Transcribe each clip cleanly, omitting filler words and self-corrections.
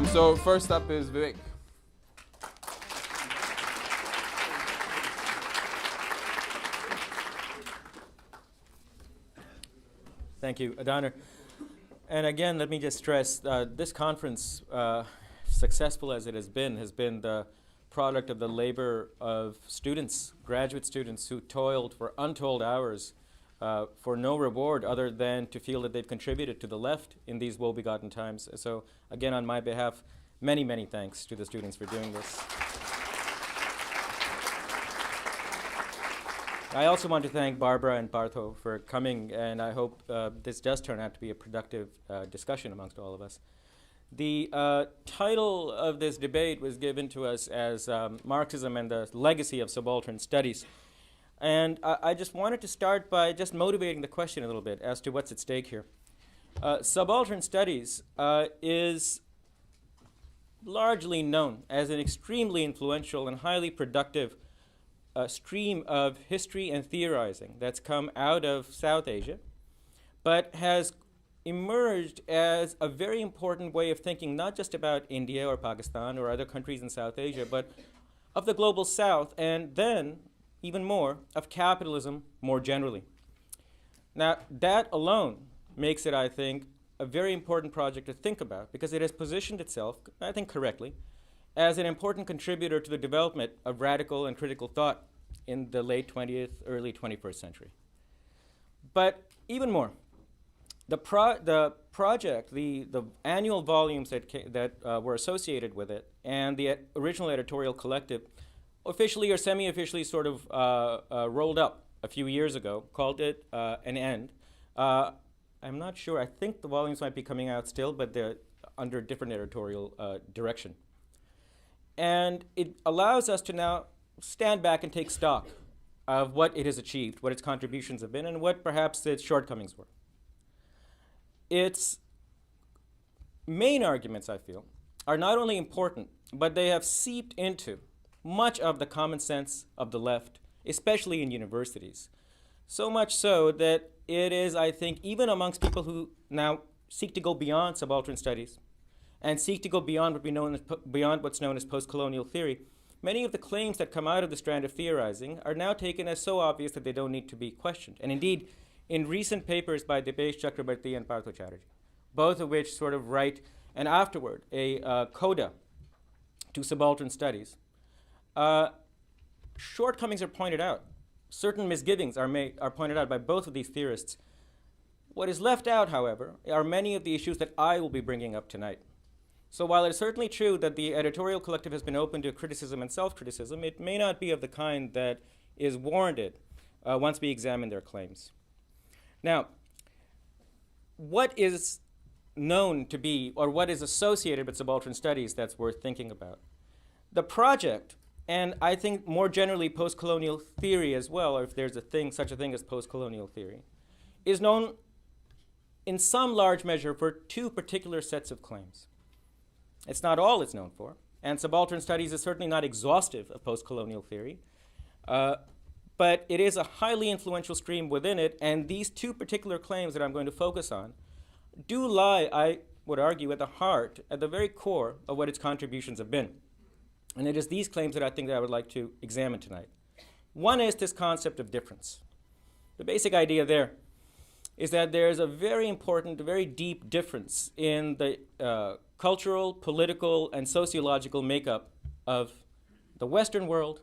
So first up is Vivek. Thank you, Adana. And again, let me just stress, this conference, successful as it has been the product of the labor of students, graduate students who toiled for untold hours for no reward other than to feel that they've contributed to the left in these woe-begotten times. So again, on my behalf, many, many thanks to the students for doing this. I also want to thank Barbara and Partha for coming, and I hope this does turn out to be a productive discussion amongst all of us. The title of this debate was given to us as Marxism and the Legacy of Subaltern Studies. And I just wanted to start by just motivating the question a little bit as to what's at stake here. Subaltern Studies is largely known as an extremely influential and highly productive stream of history and theorizing that's come out of South Asia, but has emerged as a very important way of thinking not just about India or Pakistan or other countries in South Asia, but of the global South, and then, even more, of capitalism more generally. Now, that alone makes it, I think, a very important project to think about, because it has positioned itself, I think correctly, as an important contributor to the development of radical and critical thought in the late 20th, early 21st century. But even more, the project, the annual volumes that were associated with it, and the original editorial collective, officially or semi-officially sort of rolled up a few years ago, called it an end. I'm not sure, I think the volumes might be coming out still, but they're under different editorial direction. And it allows us to now stand back and take stock of what it has achieved, what its contributions have been, and what perhaps its shortcomings were. Its main arguments, I feel, are not only important, but they have seeped into much of the common sense of the left, especially in universities. So much so that it is, I think, even amongst people who now seek to go beyond subaltern studies and seek to go beyond what's known as post-colonial theory, many of the claims that come out of the strand of theorizing are now taken as so obvious that they don't need to be questioned. And indeed, in recent papers by Vivek Chibber and Partha Chatterjee, both of which sort of write, and afterward, a coda to subaltern studies, shortcomings are pointed out. Certain misgivings are pointed out by both of these theorists. What is left out, however, are many of the issues that I will be bringing up tonight. So while it's certainly true that the editorial collective has been open to criticism and self-criticism, it may not be of the kind that is warranted once we examine their claims. Now, what is known to be, or what is associated with subaltern studies that's worth thinking about? The project, and I think more generally post-colonial theory as well, or if there's such a thing as post-colonial theory, is known in some large measure for two particular sets of claims. It's not all it's known for, and subaltern studies is certainly not exhaustive of post-colonial theory, but it is a highly influential stream within it, and these two particular claims that I'm going to focus on do lie, I would argue, at the heart, at the very core of what its contributions have been. And it is these claims that I think that I would like to examine tonight. One is this concept of difference. The basic idea there is that there is a very important, very deep difference in the cultural, political, and sociological makeup of the Western world,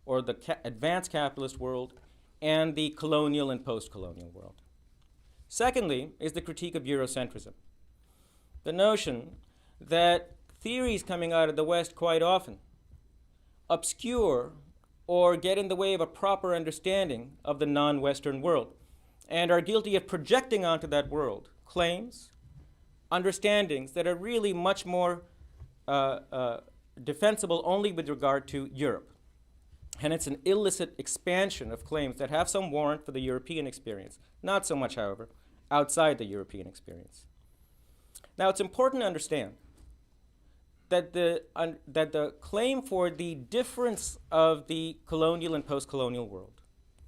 or the advanced capitalist world, and the colonial and post-colonial world. Secondly is the critique of Eurocentrism. The notion that theories coming out of the West quite often obscure or get in the way of a proper understanding of the non-Western world, and are guilty of projecting onto that world claims, understandings that are really much more defensible only with regard to Europe. And it's an illicit expansion of claims that have some warrant for the European experience, not so much, however, outside the European experience. Now, it's important to understand that the claim for the difference of the colonial and post-colonial world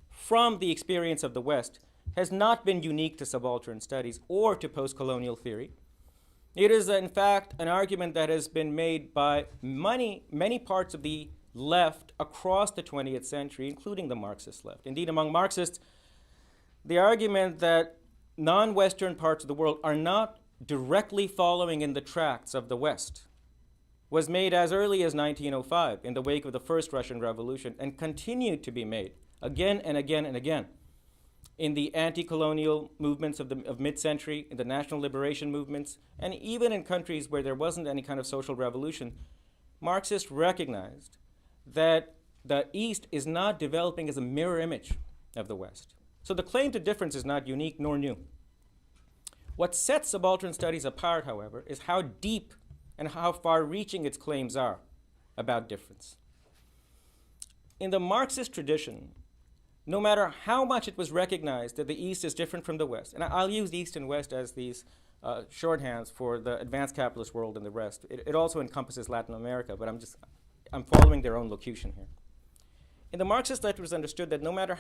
from the experience of the West has not been unique to subaltern studies or to post-colonial theory. It is, in fact, an argument that has been made by many parts of the left across the 20th century, including the Marxist left. Indeed, among Marxists, the argument that non-Western parts of the world are not directly following in the tracks of the West was made as early as 1905 in the wake of the First Russian Revolution, and continued to be made again and again and again in the anti-colonial movements of mid-century, in the national liberation movements, and even in countries where there wasn't any kind of social revolution. Marxists recognized that the East is not developing as a mirror image of the West. So the claim to difference is not unique nor new. What sets subaltern studies apart, however, is how deep and how far-reaching its claims are about difference. In the Marxist tradition, no matter how much it was recognized that the East is different from the West, and I'll use East and West as these shorthands for the advanced capitalist world and the rest. It also encompasses Latin America, but I'm following their own locution here. In the Marxist left, it was understood that no matter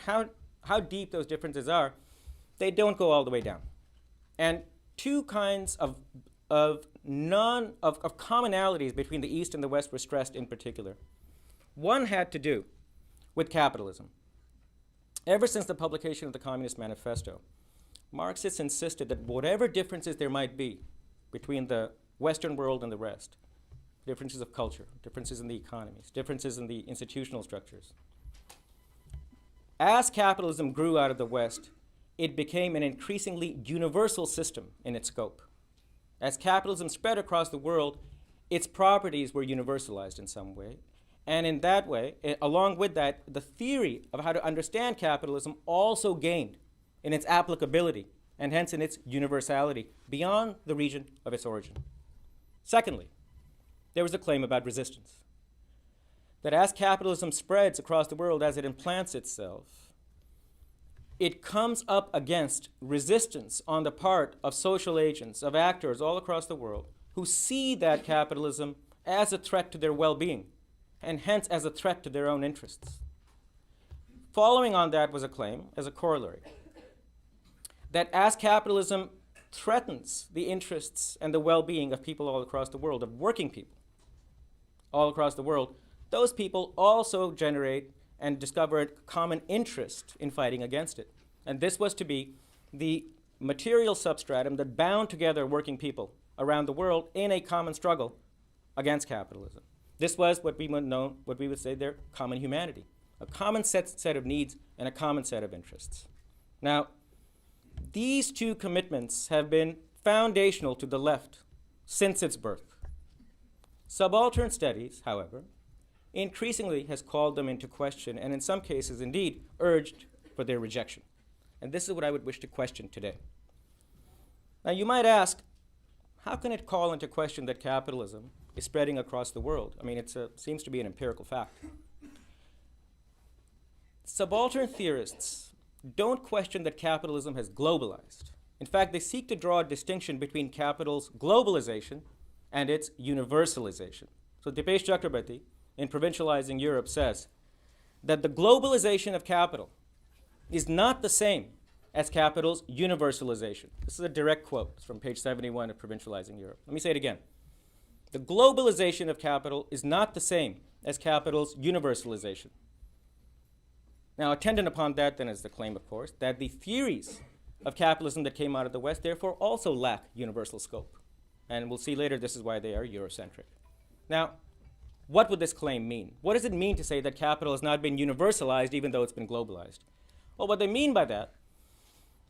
how deep those differences are, they don't go all the way down. And two kinds of commonalities between the East and the West were stressed in particular. One had to do with capitalism. Ever since the publication of the Communist Manifesto, Marxists insisted that whatever differences there might be between the Western world and the rest, differences of culture, differences in the economies, differences in the institutional structures, as capitalism grew out of the West, it became an increasingly universal system in its scope. As capitalism spread across the world, its properties were universalized in some way. And in that way, along with that, the theory of how to understand capitalism also gained in its applicability and hence in its universality beyond the region of its origin. Secondly, there was a claim about resistance. That as capitalism spreads across the world, as it implants itself, it comes up against resistance on the part of social agents, of actors all across the world who see that capitalism as a threat to their well-being and hence as a threat to their own interests. Following on that was a claim, as a corollary, that as capitalism threatens the interests and the well-being of people all across the world, of working people all across the world, those people also generate and discover a common interest in fighting against it. And this was to be the material substratum that bound together working people around the world in a common struggle against capitalism. This was what we would say their common humanity, a common set of needs and a common set of interests. Now, these two commitments have been foundational to the left since its birth. Subaltern studies, however, increasingly has called them into question and in some cases indeed urged for their rejection. And this is what I would wish to question today. Now you might ask, how can it call into question that capitalism is spreading across the world? I mean, it seems to be an empirical fact. Subaltern theorists don't question that capitalism has globalized. In fact, they seek to draw a distinction between capital's globalization and its universalization. So Dipesh Chakrabarty, in Provincializing Europe, says that the globalization of capital is not the same as capital's universalization. This is a direct quote. It's from page 71 of Provincializing Europe. Let me say it again. The globalization of capital is not the same as capital's universalization. Now, attendant upon that, then, is the claim, of course, that the theories of capitalism that came out of the West, therefore, also lack universal scope. And we'll see later this is why they are Eurocentric. Now, what would this claim mean? What does it mean to say that capital has not been universalized even though it's been globalized? Well, what they mean by that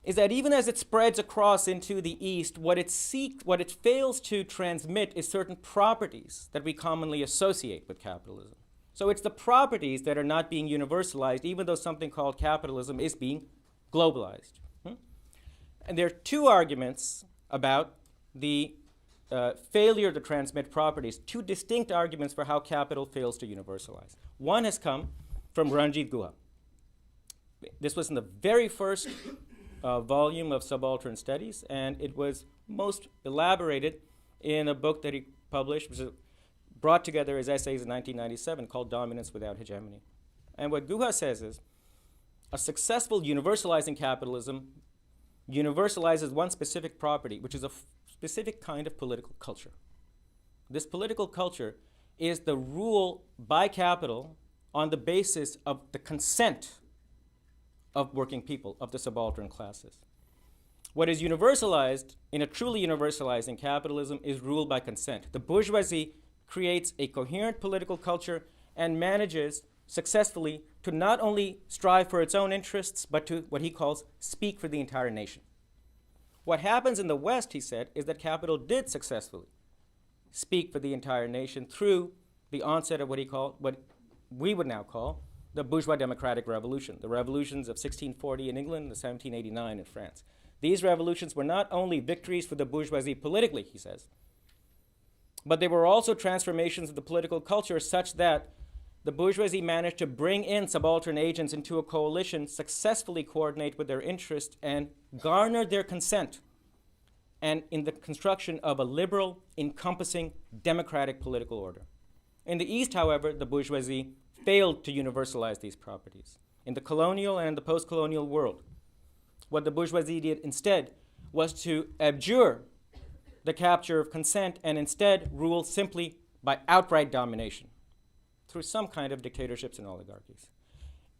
is that even as it spreads across into the East, what it fails to transmit is certain properties that we commonly associate with capitalism. So it's the properties that are not being universalized, even though something called capitalism is being globalized. And there are two arguments about the failure to transmit properties, two distinct arguments for how capital fails to universalize. One has come from Ranjit Guha. This was in the very first volume of Subaltern Studies, and it was most elaborated in a book that he published, which was brought together as essays in 1997 called Dominance Without Hegemony. And what Guha says is, a successful universalizing capitalism universalizes one specific property, which is a specific kind of political culture. This political culture is the rule by capital on the basis of the consent of working people, of the subaltern classes. What is universalized in a truly universalizing capitalism is rule by consent. The bourgeoisie creates a coherent political culture and manages successfully to not only strive for its own interests, but to what he calls speak for the entire nation. What happens in the West, he said, is that capital did successfully speak for the entire nation through the onset of what we would now call the bourgeois democratic revolution, the revolutions of 1640 in England and 1789 in France. These revolutions were not only victories for the bourgeoisie politically, he says, but they were also transformations of the political culture such that the bourgeoisie managed to bring in subaltern agents into a coalition, successfully coordinate with their interests, and garner their consent, and in the construction of a liberal, encompassing, democratic political order. In the East, however, the bourgeoisie failed to universalize these properties. In the colonial and the post-colonial world, what the bourgeoisie did instead was to abjure the capture of consent and instead rule simply by outright domination through some kind of dictatorships and oligarchies.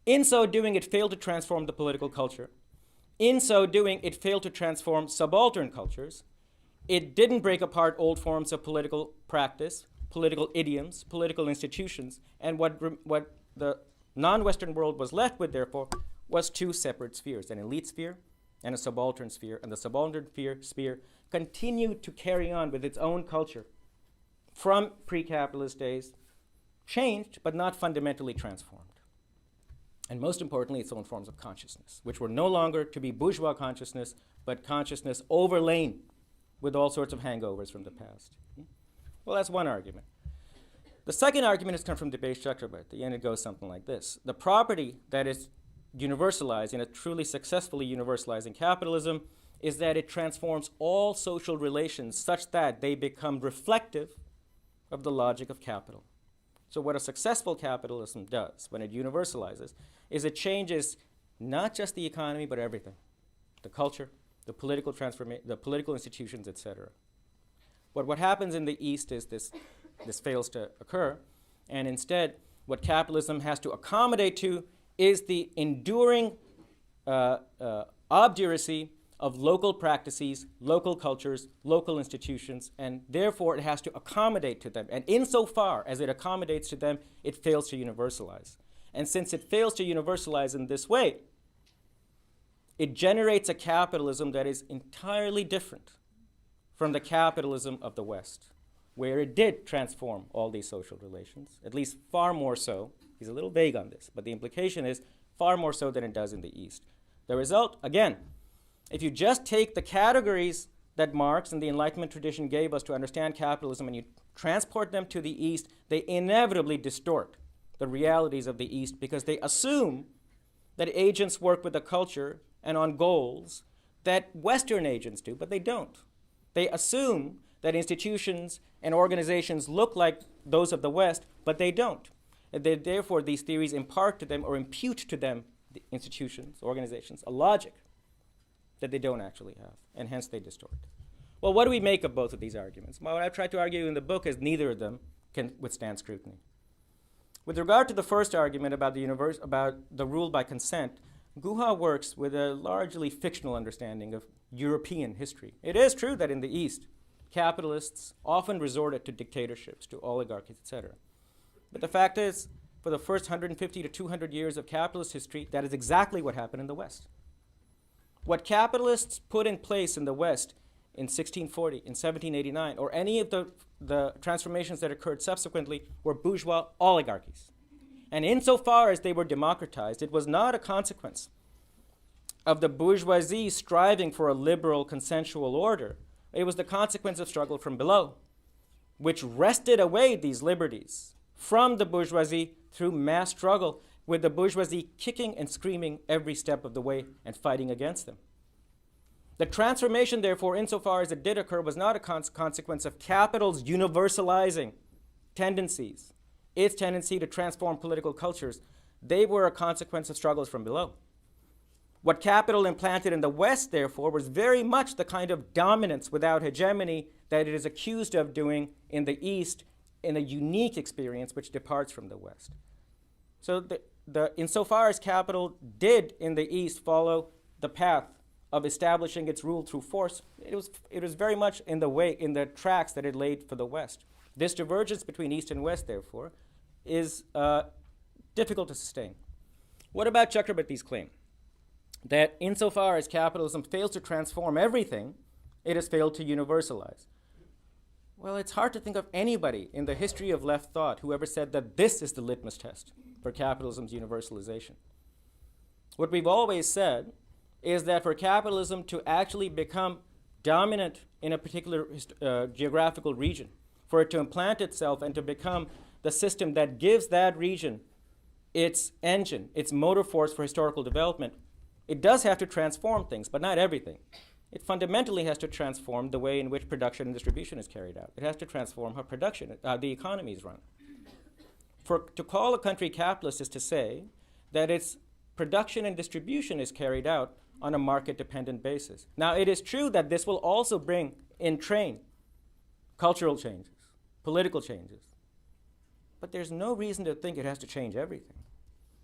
In so doing, it failed to transform the political culture. In so doing, it failed to transform subaltern cultures. It didn't break apart old forms of political practice, political idioms, political institutions, and what the non-Western world was left with, therefore, was two separate spheres, an elite sphere and a subaltern sphere, and the subaltern sphere continued to carry on with its own culture from pre-capitalist days, changed but not fundamentally transformed. And most importantly, its own forms of consciousness, which were no longer to be bourgeois consciousness, but consciousness overlain with all sorts of hangovers from the past. Well, that's one argument. The second argument has come from Vivek Chibber, and it goes something like this. The property that is universalized in a truly successfully universalizing capitalism is that it transforms all social relations such that they become reflective of the logic of capital. So what a successful capitalism does when it universalizes is it changes not just the economy, but everything. The culture, the political transformation, the political institutions, etc. But what happens in the East is this fails to occur, and instead what capitalism has to accommodate to is the enduring obduracy of local practices, local cultures, local institutions, and therefore it has to accommodate to them. And insofar as it accommodates to them, it fails to universalize. And since it fails to universalize in this way, it generates a capitalism that is entirely different from the capitalism of the West, where it did transform all these social relations, at least far more so. He's a little vague on this, but the implication is far more so than it does in the East. The result, again, if you just take the categories that Marx and the Enlightenment tradition gave us to understand capitalism and you transport them to the East, they inevitably distort the realities of the East because they assume that agents work with a culture and on goals that Western agents do, but they don't. They assume that institutions and organizations look like those of the West, but they don't. And therefore, these theories impart to them or impute to them, the institutions, organizations, a logic that they don't actually have, and hence they distort. Well, what do we make of both of these arguments? Well, what I've tried to argue in the book is neither of them can withstand scrutiny. With regard to the first argument about the rule by consent, Guha works with a largely fictional understanding of European history. It is true that in the East, capitalists often resorted to dictatorships, to oligarchies, etc. But the fact is, for the first 150 to 200 years of capitalist history, that is exactly what happened in the West. What capitalists put in place in the West in 1640, in 1789, or any of the transformations that occurred subsequently were bourgeois oligarchies. And insofar as they were democratized, it was not a consequence of the bourgeoisie striving for a liberal consensual order. It was the consequence of struggle from below, which wrested away these liberties from the bourgeoisie through mass struggle, with the bourgeoisie kicking and screaming every step of the way and fighting against them. The transformation, therefore, insofar as it did occur, was not a consequence of capital's universalizing tendencies, its tendency to transform political cultures. They were a consequence of struggles from below. What capital implanted in the West, therefore, was very much the kind of dominance without hegemony that it is accused of doing in the East in a unique experience which departs from the West. So insofar as capital did in the East follow the path of establishing its rule through force, it was very much in the tracks that it laid for the West. This divergence between East and West, therefore, is difficult to sustain. What about Chakrabarty's claim that insofar as capitalism fails to transform everything, it has failed to universalize? Well, it's hard to think of anybody in the history of left thought who ever said that this is the litmus test for capitalism's universalization. What we've always said is that for capitalism to actually become dominant in a particular geographical region, for it to implant itself and to become the system that gives that region its engine, its motor force for historical development, it does have to transform things, but not everything. It fundamentally has to transform the way in which production and distribution is carried out. It has to transform how the economy is run. To call a country capitalist is to say that its production and distribution is carried out on a market-dependent basis. Now, it is true that this will also bring in train cultural changes, political changes. But there's no reason to think it has to change everything.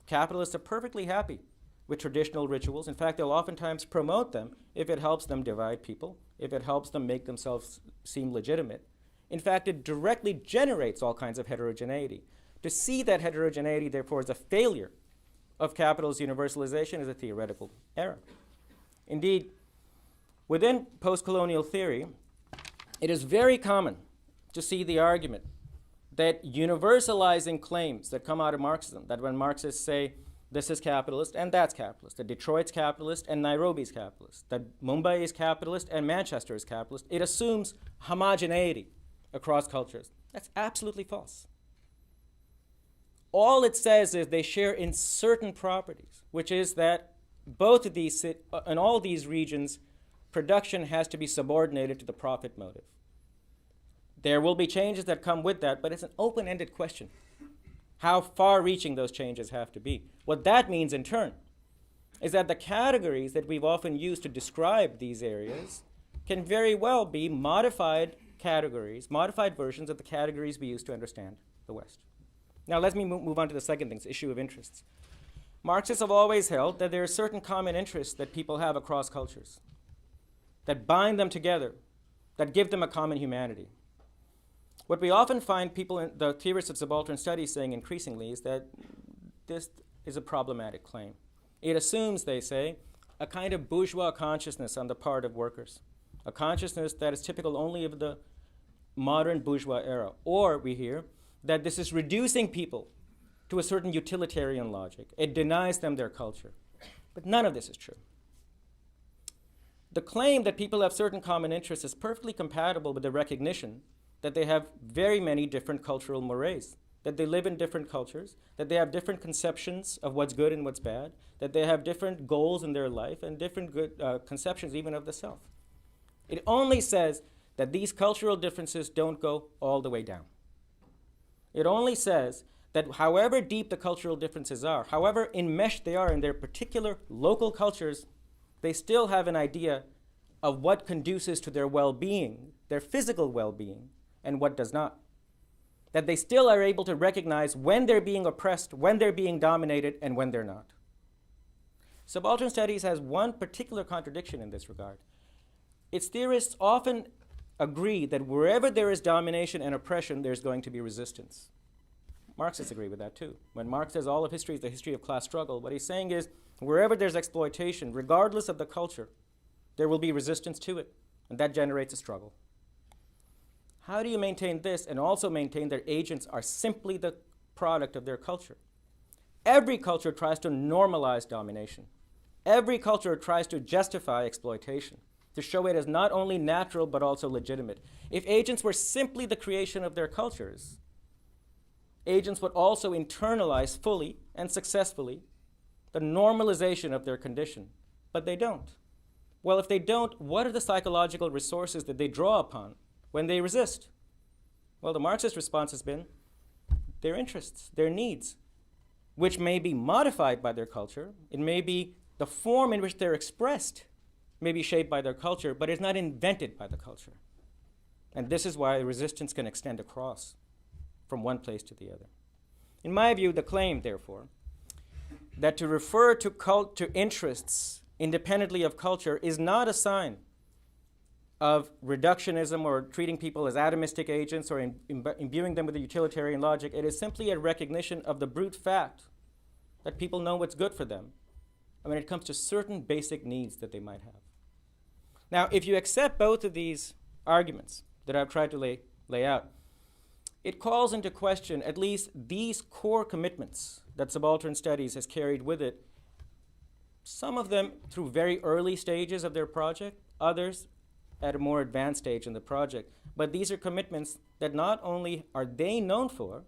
Capitalists are perfectly happy with traditional rituals. In fact, they'll oftentimes promote them if it helps them divide people, if it helps them make themselves seem legitimate. In fact, it directly generates all kinds of heterogeneity. To see that heterogeneity, therefore, as a failure of capital's universalization is a theoretical error. Indeed, within post-colonial theory, it is very common to see the argument that universalizing claims that come out of Marxism, that when Marxists say this is capitalist and that's capitalist, that Detroit's capitalist and Nairobi's capitalist, that Mumbai is capitalist and Manchester is capitalist, it assumes homogeneity across cultures. That's absolutely false. All it says is they share in certain properties, which is that both of these, in all these regions, production has to be subordinated to the profit motive. There will be changes that come with that, but it's an open-ended question. How far-reaching those changes have to be. What that means in turn is that the categories that we've often used to describe these areas can very well be modified categories, modified versions of the categories we use to understand the West. Now let me move on to the second thing, the issue of interests. Marxists have always held that there are certain common interests that people have across cultures, that bind them together, that give them a common humanity. What we often find people, the theorists of subaltern studies, saying increasingly is that this is a problematic claim. It assumes, they say, a kind of bourgeois consciousness on the part of workers, a consciousness that is typical only of the modern bourgeois era. Or, we hear, that this is reducing people to a certain utilitarian logic. It denies them their culture. But none of this is true. The claim that people have certain common interests is perfectly compatible with the recognition that they have very many different cultural mores, that they live in different cultures, that they have different conceptions of what's good and what's bad, that they have different goals in their life and different good conceptions even of the self. It only says that these cultural differences don't go all the way down. It only says that however deep the cultural differences are, however enmeshed they are in their particular local cultures, they still have an idea of what conduces to their well-being, their physical well-being, and what does not. That they still are able to recognize when they're being oppressed, when they're being dominated, and when they're not. Subaltern studies has one particular contradiction in this regard. Its theorists often agree that wherever there is domination and oppression, there's going to be resistance. Marxists agree with that too. When Marx says all of history is the history of class struggle, what he's saying is wherever there's exploitation, regardless of the culture, there will be resistance to it, and that generates a struggle. How do you maintain this and also maintain that agents are simply the product of their culture? Every culture tries to normalize domination. Every culture tries to justify exploitation, to show it as not only natural but also legitimate. If agents were simply the creation of their cultures, agents would also internalize fully and successfully the normalization of their condition, but they don't. Well, if they don't, what are the psychological resources that they draw upon when they resist? Well, the Marxist response has been their interests, their needs, which may be modified by their culture. It may be The form in which they're expressed may be shaped by their culture, but is not invented by the culture. And this is why resistance can extend across from one place to the other. In my view, the claim, therefore, that to refer to interests independently of culture is not a sign of reductionism or treating people as atomistic agents or imbuing them with a utilitarian logic. It is simply a recognition of the brute fact that people know what's good for them when it comes to certain basic needs that they might have. Now, if you accept both of these arguments that I've tried to lay out, it calls into question at least these core commitments that subaltern studies has carried with it, some of them through very early stages of their project, others at a more advanced stage in the project. But these are commitments that not only are they known for,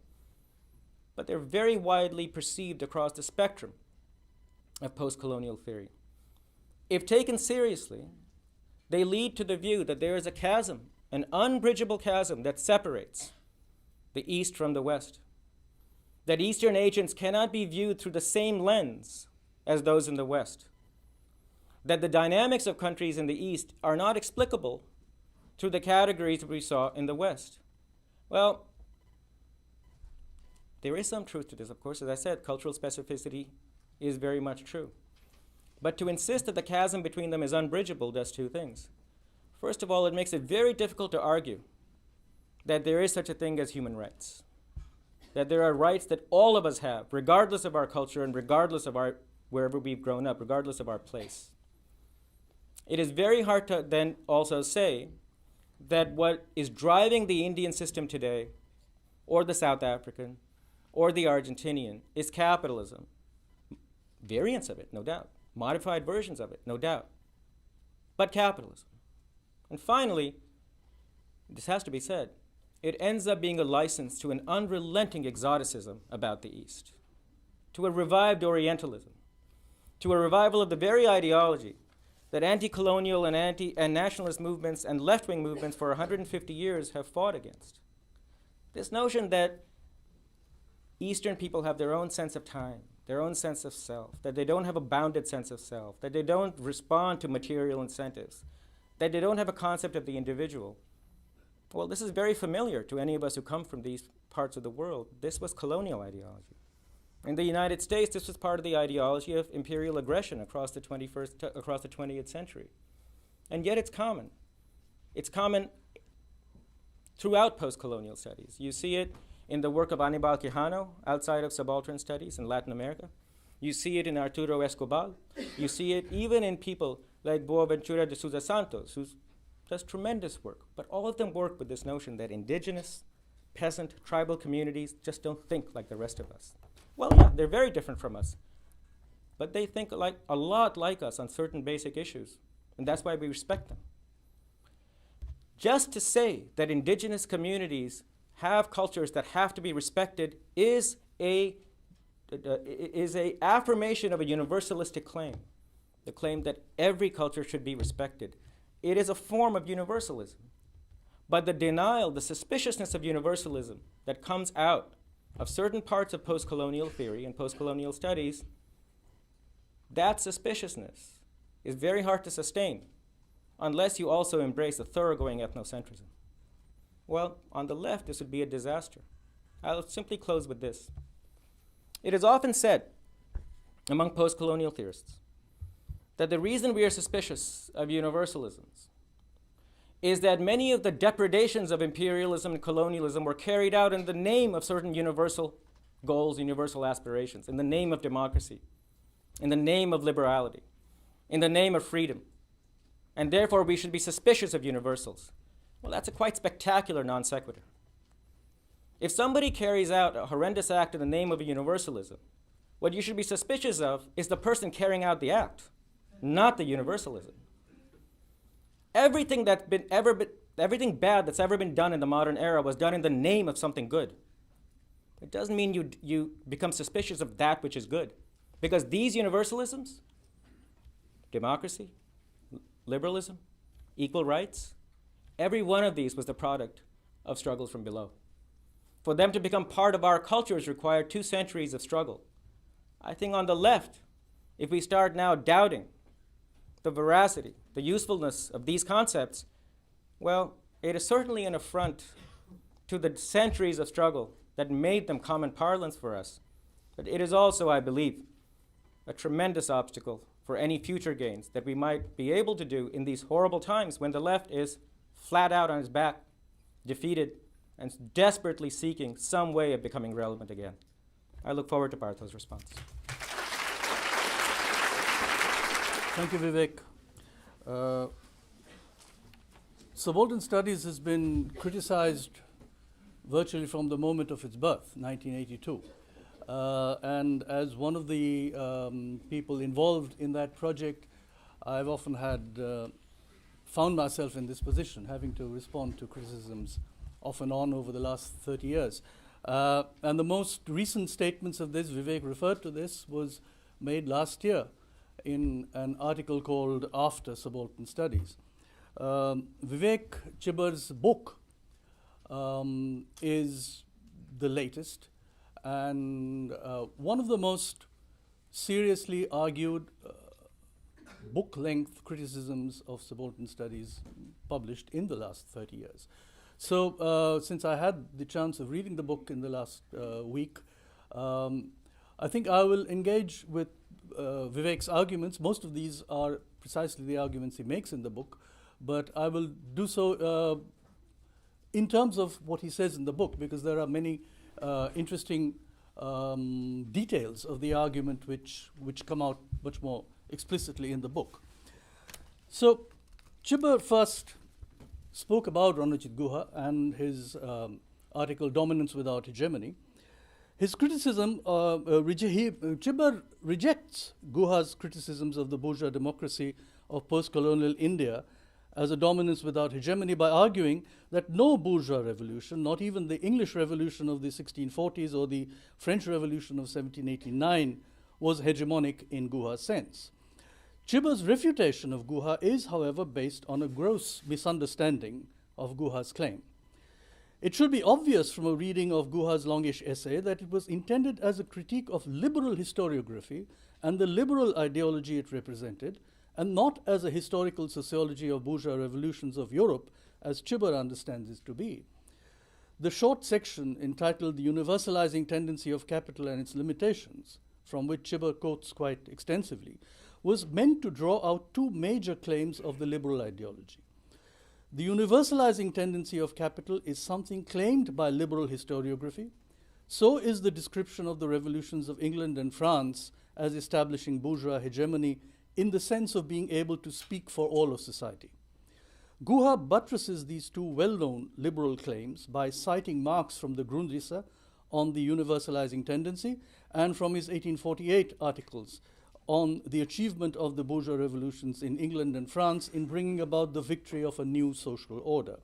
but they're very widely perceived across the spectrum of post-colonial theory. If taken seriously, they lead to the view that there is a chasm, an unbridgeable chasm that separates the East from the West, that Eastern agents cannot be viewed through the same lens as those in the West, that the dynamics of countries in the East are not explicable through the categories we saw in the West. Well, there is some truth to this, of course. As I said, cultural specificity is very much true. But to insist that the chasm between them is unbridgeable does two things. First of all, it makes it very difficult to argue that there is such a thing as human rights, that there are rights that all of us have, regardless of our culture and regardless of wherever we've grown up, regardless of our place. It is very hard to then also say that what is driving the Indian system today, or the South African, or the Argentinian, is capitalism. Variants of it, no doubt. Modified versions of it, no doubt. But capitalism. And finally, this has to be said, it ends up being a license to an unrelenting exoticism about the East, to a revived Orientalism, to a revival of the very ideology that anti-colonial and nationalist movements and left-wing movements for 150 years have fought against. This notion that Eastern people have their own sense of time, their own sense of self, that they don't have a bounded sense of self, that they don't respond to material incentives, that they don't have a concept of the individual. Well, this is very familiar to any of us who come from these parts of the world. This was colonial ideology. In the United States, this was part of the ideology of imperial aggression across the 20th century. And yet it's common. It's common throughout post-colonial studies. You see it in the work of Aníbal Quijano outside of subaltern studies in Latin America. You see it in Arturo Escobar. You see it even in people like Boaventura de Sousa Santos, who does tremendous work. But all of them work with this notion that indigenous, peasant, tribal communities just don't think like the rest of us. Well, yeah, they're very different from us. But they think a lot like us on certain basic issues. And that's why we respect them. Just to say that indigenous communities have cultures that have to be respected is a affirmation of a universalistic claim, the claim that every culture should be respected. It is a form of universalism. But the denial, the suspiciousness of universalism that comes out of certain parts of post-colonial theory and post-colonial studies, that suspiciousness is very hard to sustain unless you also embrace a thoroughgoing ethnocentrism. Well, on the left, this would be a disaster. I'll simply close with this. It is often said among post-colonial theorists that the reason we are suspicious of universalisms is that many of the depredations of imperialism and colonialism were carried out in the name of certain universal goals, universal aspirations, in the name of democracy, in the name of liberality, in the name of freedom. And therefore, we should be suspicious of universals. Well, that's a quite spectacular non sequitur. If somebody carries out a horrendous act in the name of a universalism, what you should be suspicious of is the person carrying out the act, not the universalism. Everything bad that's ever been done in the modern era was done in the name of something good. It doesn't mean you become suspicious of that which is good. Because these universalisms, democracy, liberalism, equal rights, every one of these was the product of struggles from below. For them to become part of our cultures required 2 centuries of struggle. I think on the left, if we start now doubting the veracity, the usefulness of these concepts, well, it is certainly an affront to the centuries of struggle that made them common parlance for us. But it is also, I believe, a tremendous obstacle for any future gains that we might be able to do in these horrible times when the left is flat out on its back, defeated, and desperately seeking some way of becoming relevant again. I look forward to Partha's response. Thank you, Vivek. Subaltern studies has been criticized virtually from the moment of its birth, 1982. And as one of the people involved in that project, I've often found myself in this position, having to respond to criticisms off and on over the last 30 years. And the most recent statements of this, Vivek referred to this, was made last year in an article called After Subaltern Studies. Vivek Chibber's book is the latest and one of the most seriously argued book-length criticisms of subaltern studies published in the last 30 years. So since I had the chance of reading the book in the last week, I think I will engage with Vivek's arguments. Most of these are precisely the arguments he makes in the book, but I will do so in terms of what he says in the book, because there are many interesting details of the argument which come out much more explicitly in the book. So Chibber first spoke about Ranajit Guha and his article Dominance Without Hegemony. His criticism, Chibber rejects Guha's criticisms of the bourgeois democracy of post-colonial India as a dominance without hegemony by arguing that no bourgeois revolution, not even the English Revolution of the 1640s or the French Revolution of 1789, was hegemonic in Guha's sense. Chibber's refutation of Guha is, however, based on a gross misunderstanding of Guha's claim. It should be obvious from a reading of Guha's longish essay that it was intended as a critique of liberal historiography and the liberal ideology it represented, and not as a historical sociology of bourgeois revolutions of Europe, as Chibber understands it to be. The short section entitled The Universalizing Tendency of Capital and Its Limitations, from which Chibber quotes quite extensively, was meant to draw out two major claims of the liberal ideology. The universalizing tendency of capital is something claimed by liberal historiography. So is the description of the revolutions of England and France as establishing bourgeois hegemony in the sense of being able to speak for all of society. Guha buttresses these two well-known liberal claims by citing Marx from the Grundrisse on the universalizing tendency and from his 1848 articles on the achievement of the bourgeois revolutions in England and France in bringing about the victory of a new social order.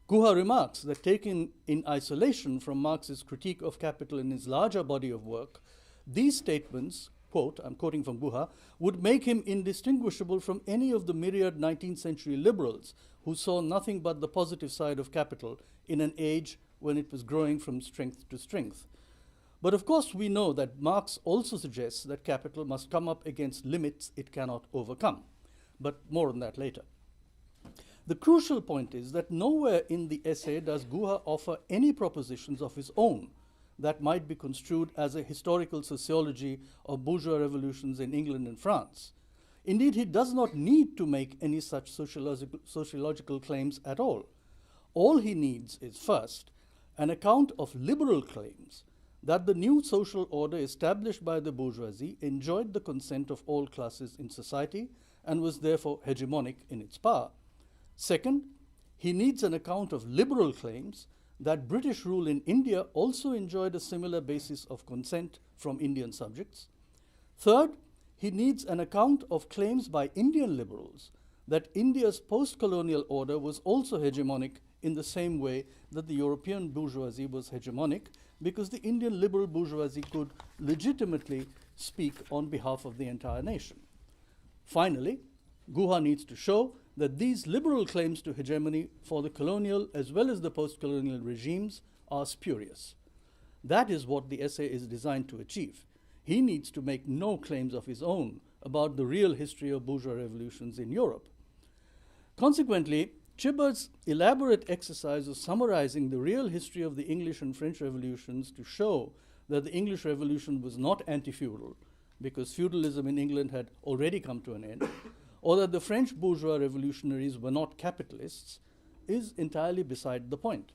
Guha remarks that taken in isolation from Marx's critique of capital in his larger body of work, these statements, quote, I'm quoting from Guha, would make him indistinguishable from any of the myriad 19th century liberals who saw nothing but the positive side of capital in an age when it was growing from strength to strength. But of course we know that Marx also suggests that capital must come up against limits it cannot overcome. But more on that later. The crucial point is that nowhere in the essay does Guha offer any propositions of his own that might be construed as a historical sociology of bourgeois revolutions in England and France. Indeed, he does not need to make any such sociological claims at all. All he needs is, first, an account of liberal claims that the new social order established by the bourgeoisie enjoyed the consent of all classes in society and was therefore hegemonic in its power. Second, he needs an account of liberal claims that British rule in India also enjoyed a similar basis of consent from Indian subjects. Third, he needs an account of claims by Indian liberals that India's post-colonial order was also hegemonic in the same way that the European bourgeoisie was hegemonic, because the Indian liberal bourgeoisie could legitimately speak on behalf of the entire nation. Finally, Guha needs to show that these liberal claims to hegemony for the colonial as well as the post-colonial regimes are spurious. That is what the essay is designed to achieve. he needs to make no claims of his own about the real history of bourgeois revolutions in Europe. Consequently, Chibber's elaborate exercise of summarizing the real history of the English and French revolutions to show that the English Revolution was not anti-feudal, because feudalism in England had already come to an end, or that the French bourgeois revolutionaries were not capitalists, is entirely beside the point.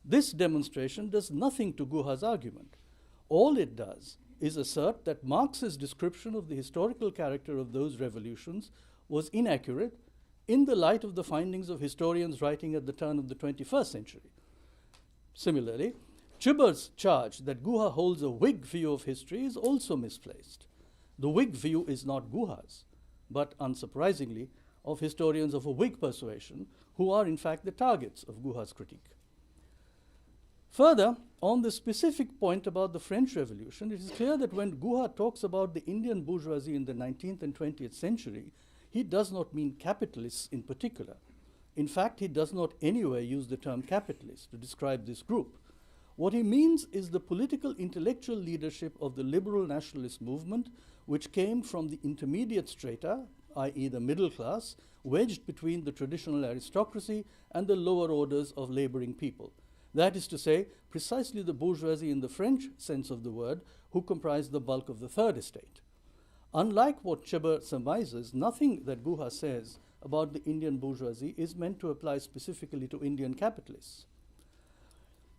This demonstration does nothing to Guha's argument. All it does is assert that Marx's description of the historical character of those revolutions was inaccurate in the light of the findings of historians writing at the turn of the 21st century. Similarly, Chibber's charge that Guha holds a Whig view of history is also misplaced. The Whig view is not Guha's, but unsurprisingly, of historians of a Whig persuasion, who are in fact the targets of Guha's critique. Further, on the specific point about the French Revolution, it is clear that when Guha talks about the Indian bourgeoisie in the 19th and 20th century, he does not mean capitalists in particular. In fact, he does not anywhere use the term capitalist to describe this group. What he means is the political intellectual leadership of the liberal nationalist movement, which came from the intermediate strata, i.e. the middle class, wedged between the traditional aristocracy and the lower orders of laboring people. That is to say, precisely the bourgeoisie in the French sense of the word, who comprised the bulk of the third estate. Unlike what Chibber surmises, nothing that Guha says about the Indian bourgeoisie is meant to apply specifically to Indian capitalists.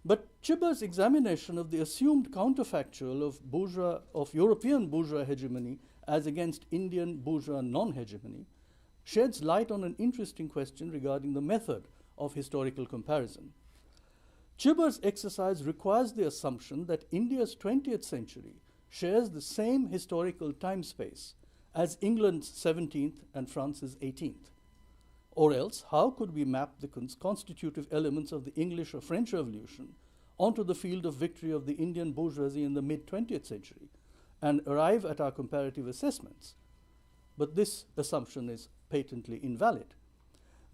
But Chibber's examination of the assumed counterfactual of European bourgeois hegemony as against Indian bourgeois non-hegemony sheds light on an interesting question regarding the method of historical comparison. Chibber's exercise requires the assumption that India's 20th century shares the same historical time space as England's 17th and France's 18th. Or else, how could we map the constitutive elements of the English or French Revolution onto the field of victory of the Indian bourgeoisie in the mid-20th century and arrive at our comparative assessments? But this assumption is patently invalid.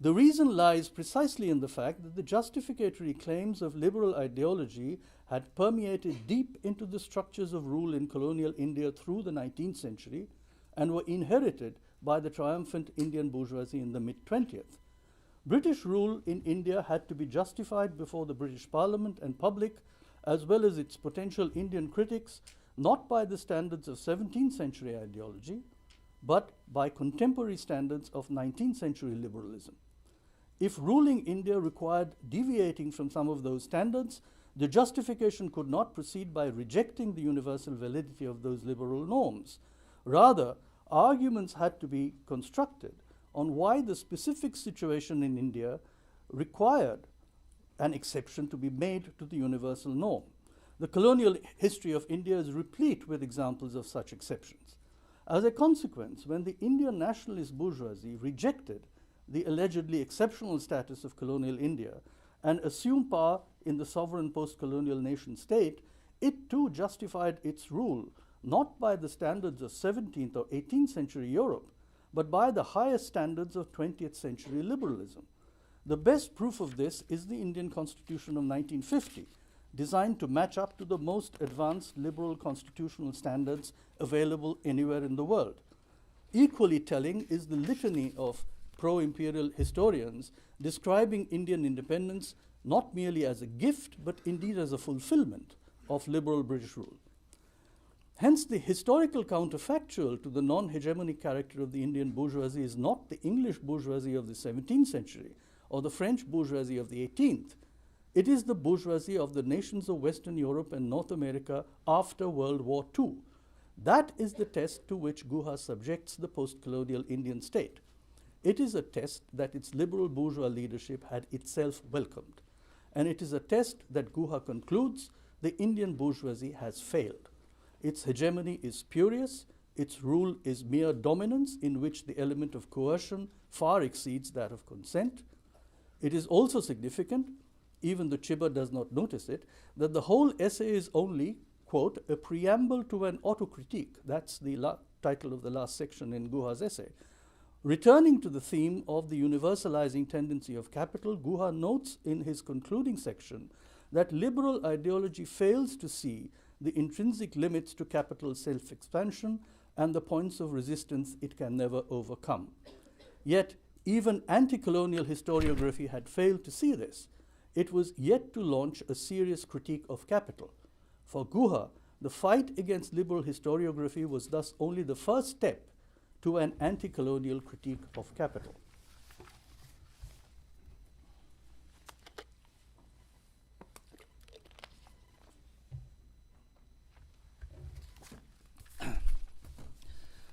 The reason lies precisely in the fact that the justificatory claims of liberal ideology had permeated deep into the structures of rule in colonial India through the 19th century and were inherited by the triumphant Indian bourgeoisie in the mid-20th. British rule in India had to be justified before the British Parliament and public, as well as its potential Indian critics, not by the standards of 17th century ideology, but by contemporary standards of 19th century liberalism. If ruling India required deviating from some of those standards, the justification could not proceed by rejecting the universal validity of those liberal norms. Rather, arguments had to be constructed on why the specific situation in India required an exception to be made to the universal norm. The colonial history of India is replete with examples of such exceptions. As a consequence, when the Indian nationalist bourgeoisie rejected the allegedly exceptional status of colonial India and assumed power in the sovereign post-colonial nation state, it too justified its rule not by the standards of 17th or 18th century Europe, but by the highest standards of 20th century liberalism. The best proof of this is the Indian Constitution of 1950, designed to match up to the most advanced liberal constitutional standards available anywhere in the world. Equally telling is the litany of pro-imperial historians describing Indian independence not merely as a gift, but indeed as a fulfillment of liberal British rule. Hence, the historical counterfactual to the non-hegemonic character of the Indian bourgeoisie is not the English bourgeoisie of the 17th century or the French bourgeoisie of the 18th. It is the bourgeoisie of the nations of Western Europe and North America after World War II. That is the test to which Guha subjects the post-colonial Indian state. It is a test that its liberal bourgeois leadership had itself welcomed. And it is a test that Guha concludes the Indian bourgeoisie has failed. Its hegemony is spurious, its rule is mere dominance in which the element of coercion far exceeds that of consent. It is also significant, even though Chibber does not notice it, that the whole essay is only, quote, a preamble to an autocritique. That's the title of the last section in Guha's essay. Returning to the theme of the universalizing tendency of capital, Guha notes in his concluding section that liberal ideology fails to see the intrinsic limits to capital's self-expansion and the points of resistance it can never overcome. Yet, even anti-colonial historiography had failed to see this. It was yet to launch a serious critique of capital. For Guha, the fight against liberal historiography was thus only the first step to an anti-colonial critique of capital.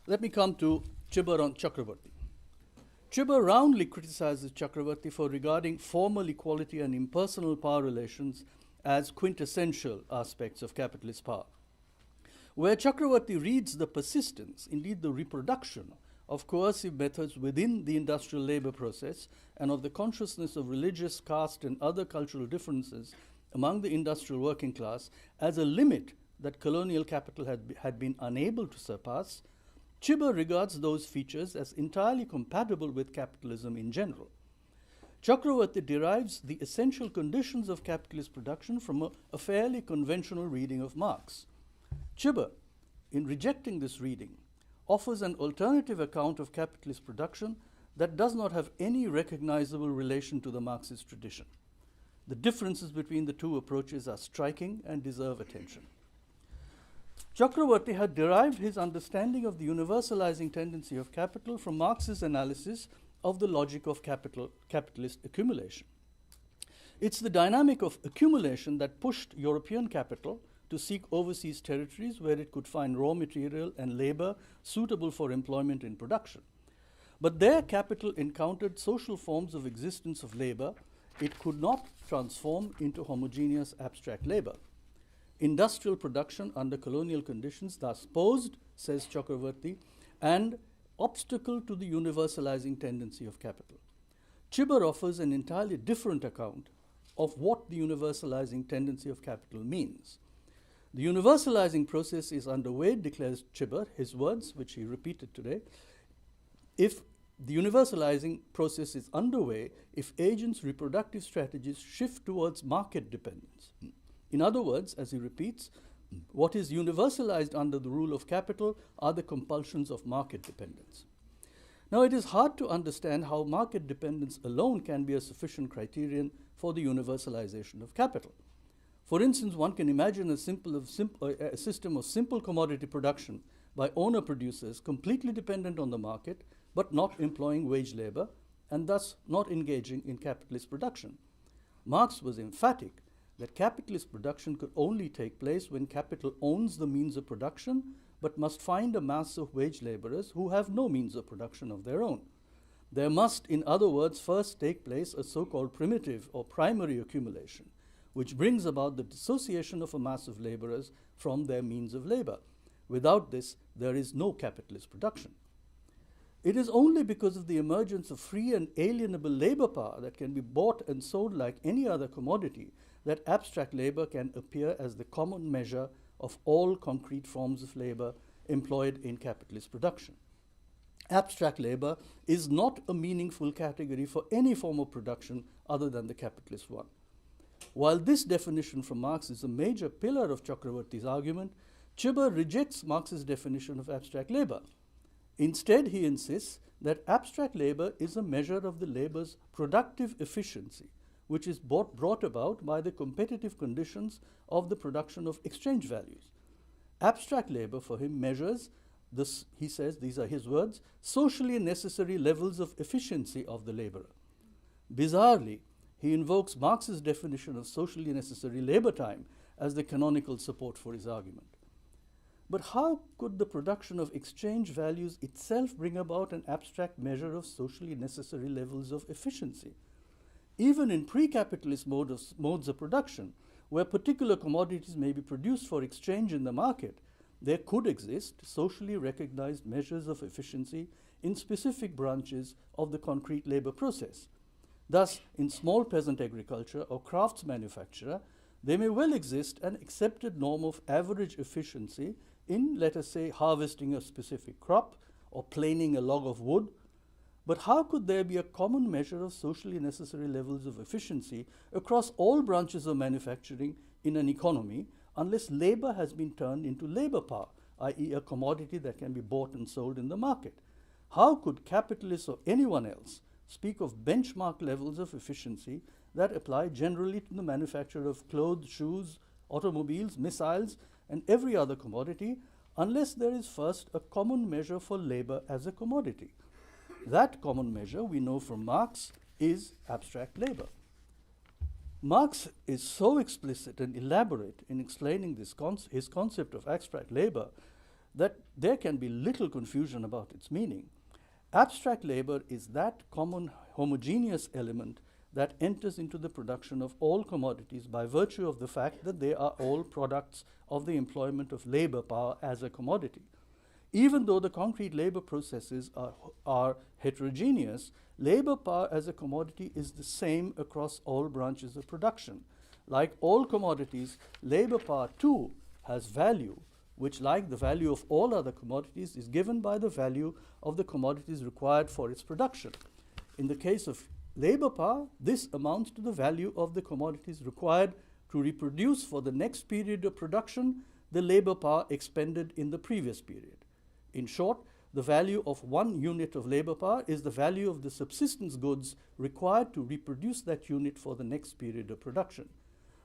Let me come to Chibber on Chakravarti. Chibber roundly criticizes Chakravarti for regarding formal equality and impersonal power relations as quintessential aspects of capitalist power. Where Chakravarti reads the persistence, indeed the reproduction, of coercive methods within the industrial labor process and of the consciousness of religious, caste, and other cultural differences among the industrial working class as a limit that colonial capital had been unable to surpass, Chibber regards those features as entirely compatible with capitalism in general. Chakravarti derives the essential conditions of capitalist production from a fairly conventional reading of Marx. Chibber, in rejecting this reading, offers an alternative account of capitalist production that does not have any recognizable relation to the Marxist tradition. The differences between the two approaches are striking and deserve attention. Chakravarti had derived his understanding of the universalizing tendency of capital from Marx's analysis of the logic of capitalist accumulation. It's the dynamic of accumulation that pushed European capital to seek overseas territories where it could find raw material and labor suitable for employment in production. But there capital encountered social forms of existence of labor it could not transform into homogeneous abstract labor. Industrial production under colonial conditions thus posed, says Chakravarti, an obstacle to the universalizing tendency of capital. Chibber offers an entirely different account of what the universalizing tendency of capital means. The universalizing process is underway, declares Chibber, his words, which he repeated today. If the universalizing process is underway, if agents' reproductive strategies shift towards market dependence. In other words, as he repeats, what is universalized under the rule of capital are the compulsions of market dependence. Now, it is hard to understand how market dependence alone can be a sufficient criterion for the universalization of capital. For instance, one can imagine a system of simple commodity production by owner-producers completely dependent on the market, but not employing wage labor, and thus not engaging in capitalist production. Marx was emphatic that capitalist production could only take place when capital owns the means of production, but must find a mass of wage laborers who have no means of production of their own. There must, in other words, first take place a so-called primitive or primary accumulation, which brings about the dissociation of a mass of laborers from their means of labor. Without this, there is no capitalist production. It is only because of the emergence of free and alienable labor power that can be bought and sold like any other commodity that abstract labor can appear as the common measure of all concrete forms of labor employed in capitalist production. Abstract labor is not a meaningful category for any form of production other than the capitalist one. While this definition from Marx is a major pillar of Chakravarti's argument, Chibber rejects Marx's definition of abstract labor. Instead, he insists that abstract labor is a measure of the labor's productive efficiency, which is brought about by the competitive conditions of the production of exchange values. Abstract labor for him measures this, he says, these are his words, socially necessary levels of efficiency of the laborer. Bizarrely, he invokes Marx's definition of socially necessary labor time as the canonical support for his argument. But how could the production of exchange values itself bring about an abstract measure of socially necessary levels of efficiency? Even in pre-capitalist modes of production, where particular commodities may be produced for exchange in the market, there could exist socially recognized measures of efficiency in specific branches of the concrete labor process. Thus, in small peasant agriculture or crafts manufacture, there may well exist an accepted norm of average efficiency in, let us say, harvesting a specific crop or planing a log of wood. But how could there be a common measure of socially necessary levels of efficiency across all branches of manufacturing in an economy unless labor has been turned into labor power, i.e. a commodity that can be bought and sold in the market. How could capitalists or anyone else speak of benchmark levels of efficiency that apply generally to the manufacture of clothes, shoes, automobiles, missiles, and every other commodity, unless there is first a common measure for labor as a commodity? That common measure, we know from Marx, is abstract labor. Marx is so explicit and elaborate in explaining his concept of abstract labor that there can be little confusion about its meaning. Abstract labor is that common homogeneous element that enters into the production of all commodities by virtue of the fact that they are all products of the employment of labor power as a commodity. Even though the concrete labor processes are heterogeneous, labor power as a commodity is the same across all branches of production. Like all commodities, labor power too has value, which, like the value of all other commodities, is given by the value of the commodities required for its production. In the case of labor power, this amounts to the value of the commodities required to reproduce for the next period of production the labor power expended in the previous period. In short, the value of one unit of labor power is the value of the subsistence goods required to reproduce that unit for the next period of production.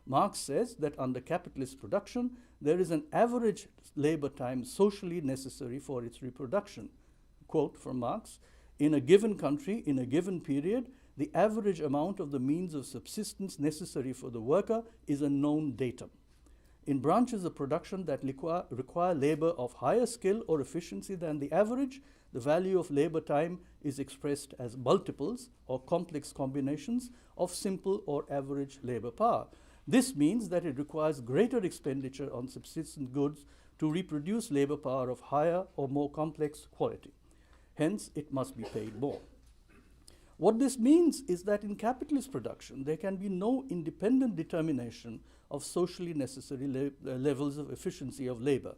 Marx says that under capitalist production, there is an average labor time socially necessary for its reproduction. Quote from Marx, "In a given country, in a given period, the average amount of the means of subsistence necessary for the worker is a known datum. In branches of production that require labor of higher skill or efficiency than the average, the value of labor time is expressed as multiples or complex combinations of simple or average labor power. This means that it requires greater expenditure on subsistence goods to reproduce labor power of higher or more complex quality. Hence, it must be paid more." What this means is that in capitalist production, there can be no independent determination of socially necessary levels of efficiency of labor.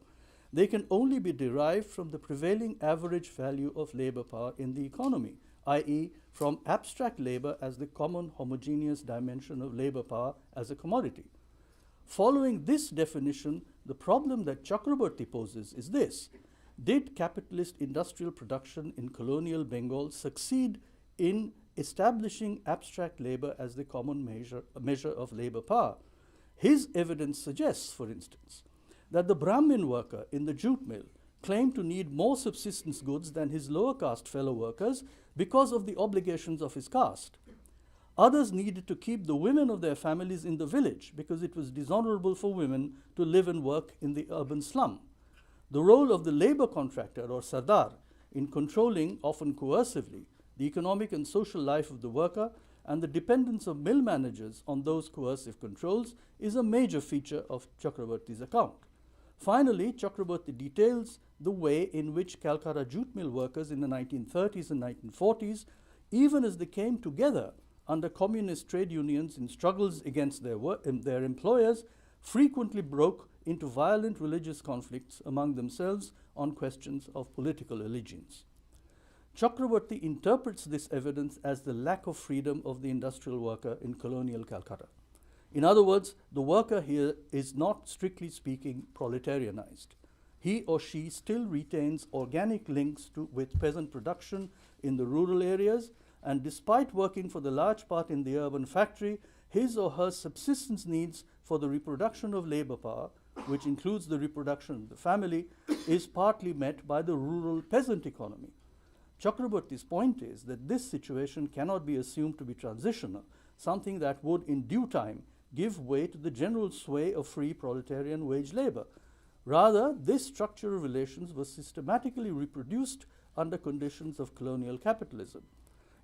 They can only be derived from the prevailing average value of labor power in the economy, i.e. from abstract labor as the common homogeneous dimension of labor power as a commodity. Following this definition, the problem that Chakraborty poses is this: did capitalist industrial production in colonial Bengal succeed in establishing abstract labor as the common measure of labor power? His evidence suggests, for instance, that the Brahmin worker in the jute mill claimed to need more subsistence goods than his lower caste fellow workers because of the obligations of his caste. Others needed to keep the women of their families in the village because it was dishonorable for women to live and work in the urban slum. The role of the labor contractor or sardar in controlling, often coercively, the economic and social life of the worker and the dependence of mill managers on those coercive controls is a major feature of Chakraborty's account. Finally, Chakraborty details the way in which Calcutta jute mill workers in the 1930s and 1940s, even as they came together under communist trade unions in struggles against their employers, frequently broke into violent religious conflicts among themselves on questions of political allegiance. Chakraborty interprets this evidence as the lack of freedom of the industrial worker in colonial Calcutta. In other words, the worker here is not, strictly speaking, proletarianized. He or she still retains organic links with peasant production in the rural areas, and despite working for the large part in the urban factory, his or her subsistence needs for the reproduction of labor power, which includes the reproduction of the family, is partly met by the rural peasant economy. Chakraborty's point is that this situation cannot be assumed to be transitional, something that would in due time give way to the general sway of free proletarian wage labor. Rather, this structure of relations was systematically reproduced under conditions of colonial capitalism.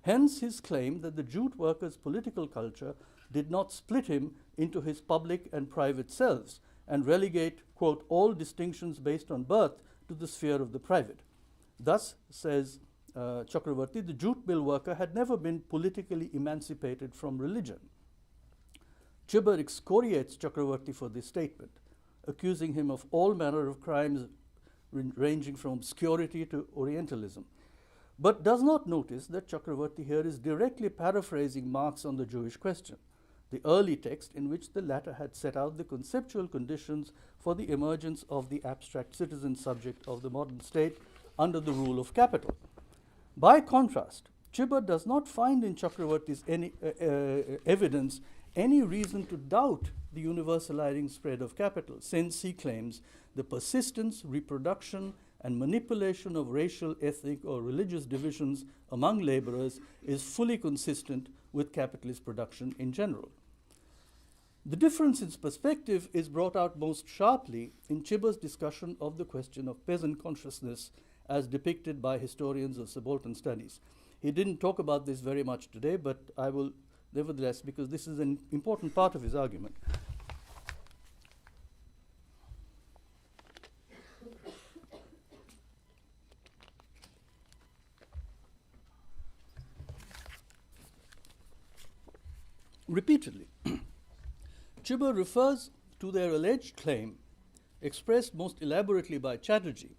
Hence his claim that the jute worker's political culture did not split him into his public and private selves and relegate, quote, all distinctions based on birth to the sphere of the private. Thus, says Chakraborty, the jute mill worker had never been politically emancipated from religion. Chibber excoriates Chakraborty for this statement, accusing him of all manner of crimes ranging from obscurity to Orientalism, but does not notice that Chakraborty here is directly paraphrasing Marx on the Jewish question. the early text in which the latter had set out the conceptual conditions for the emergence of the abstract citizen subject of the modern state under the rule of capital. By contrast, Chibber does not find in Chakravarti's evidence any reason to doubt the universalizing spread of capital, since he claims the persistence, reproduction, and manipulation of racial, ethnic, or religious divisions among laborers is fully consistent with capitalist production in general. The difference in perspective is brought out most sharply in Chibber's discussion of the question of peasant consciousness as depicted by historians of subaltern studies. He didn't talk about this very much today, but I will nevertheless, because this is an important part of his argument. Repeatedly, Chibber refers to their alleged claim, expressed most elaborately by Chatterjee,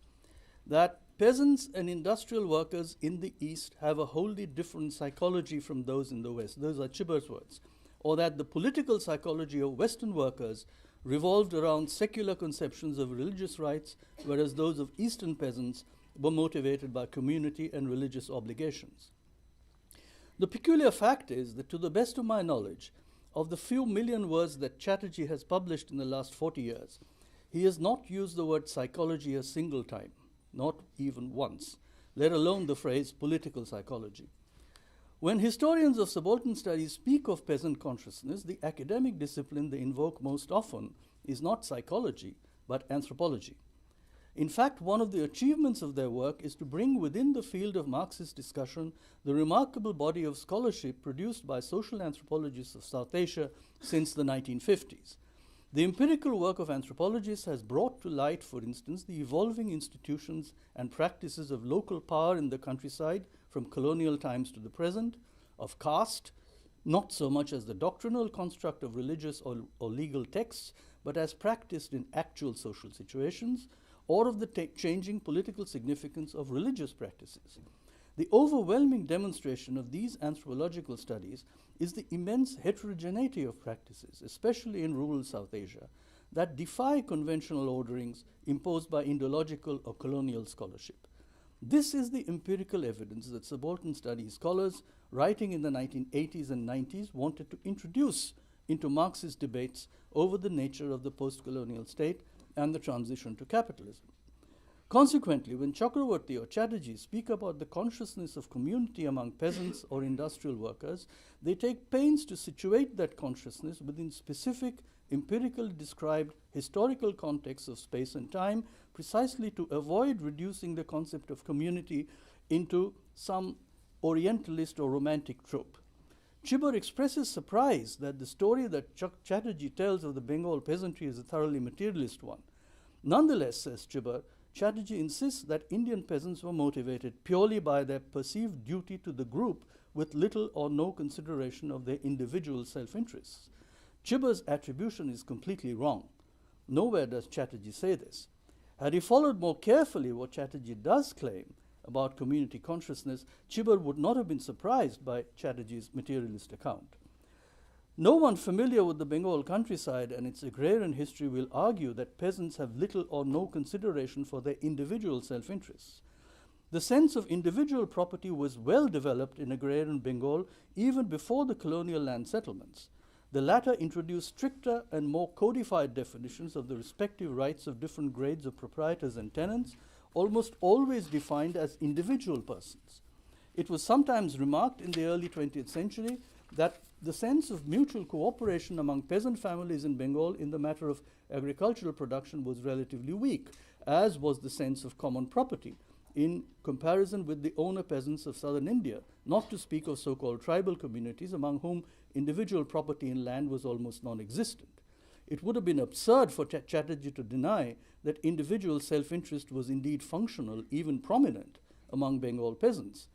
that peasants and industrial workers in the East have a wholly different psychology from those in the West. Those are Chibber's words. Or that the political psychology of Western workers revolved around secular conceptions of religious rights, whereas those of Eastern peasants were motivated by community and religious obligations. The peculiar fact is that, to the best of my knowledge, of the few million words that Chatterjee has published in the last 40 years, he has not used the word psychology a single time, not even once, let alone the phrase political psychology. When historians of subaltern studies speak of peasant consciousness, the academic discipline they invoke most often is not psychology, but anthropology. In fact, one of the achievements of their work is to bring within the field of Marxist discussion the remarkable body of scholarship produced by social anthropologists of South Asia since the 1950s. The empirical work of anthropologists has brought to light, for instance, the evolving institutions and practices of local power in the countryside from colonial times to the present, of caste, not so much as the doctrinal construct of religious or legal texts, but as practiced in actual social situations, or of the changing political significance of religious practices. The overwhelming demonstration of these anthropological studies is the immense heterogeneity of practices, especially in rural South Asia, that defy conventional orderings imposed by Indological or colonial scholarship. This is the empirical evidence that subaltern studies scholars, writing in the 1980s and 90s, wanted to introduce into Marxist debates over the nature of the post-colonial state and the transition to capitalism. Consequently, when Chakravarti or Chatterjee speak about the consciousness of community among peasants or industrial workers, they take pains to situate that consciousness within specific, empirically described historical contexts of space and time, precisely to avoid reducing the concept of community into some Orientalist or romantic trope. Chibber expresses surprise that the story that Chatterjee tells of the Bengal peasantry is a thoroughly materialist one. Nonetheless, says Chibber, Chatterjee insists that Indian peasants were motivated purely by their perceived duty to the group with little or no consideration of their individual self-interests. Chibber's attribution is completely wrong. Nowhere does Chatterjee say this. Had he followed more carefully what Chatterjee does claim about community consciousness, Chibber would not have been surprised by Chatterjee's materialist account. No one familiar with the Bengal countryside and its agrarian history will argue that peasants have little or no consideration for their individual self-interests. The sense of individual property was well developed in agrarian Bengal even before the colonial land settlements. The latter introduced stricter and more codified definitions of the respective rights of different grades of proprietors and tenants, almost always defined as individual persons. It was sometimes remarked in the early 20th century that the sense of mutual cooperation among peasant families in Bengal in the matter of agricultural production was relatively weak, as was the sense of common property in comparison with the owner peasants of southern India, not to speak of so-called tribal communities among whom individual property in land was almost non-existent. It would have been absurd for Chatterjee to deny that individual self-interest was indeed functional, even prominent, among Bengal peasants.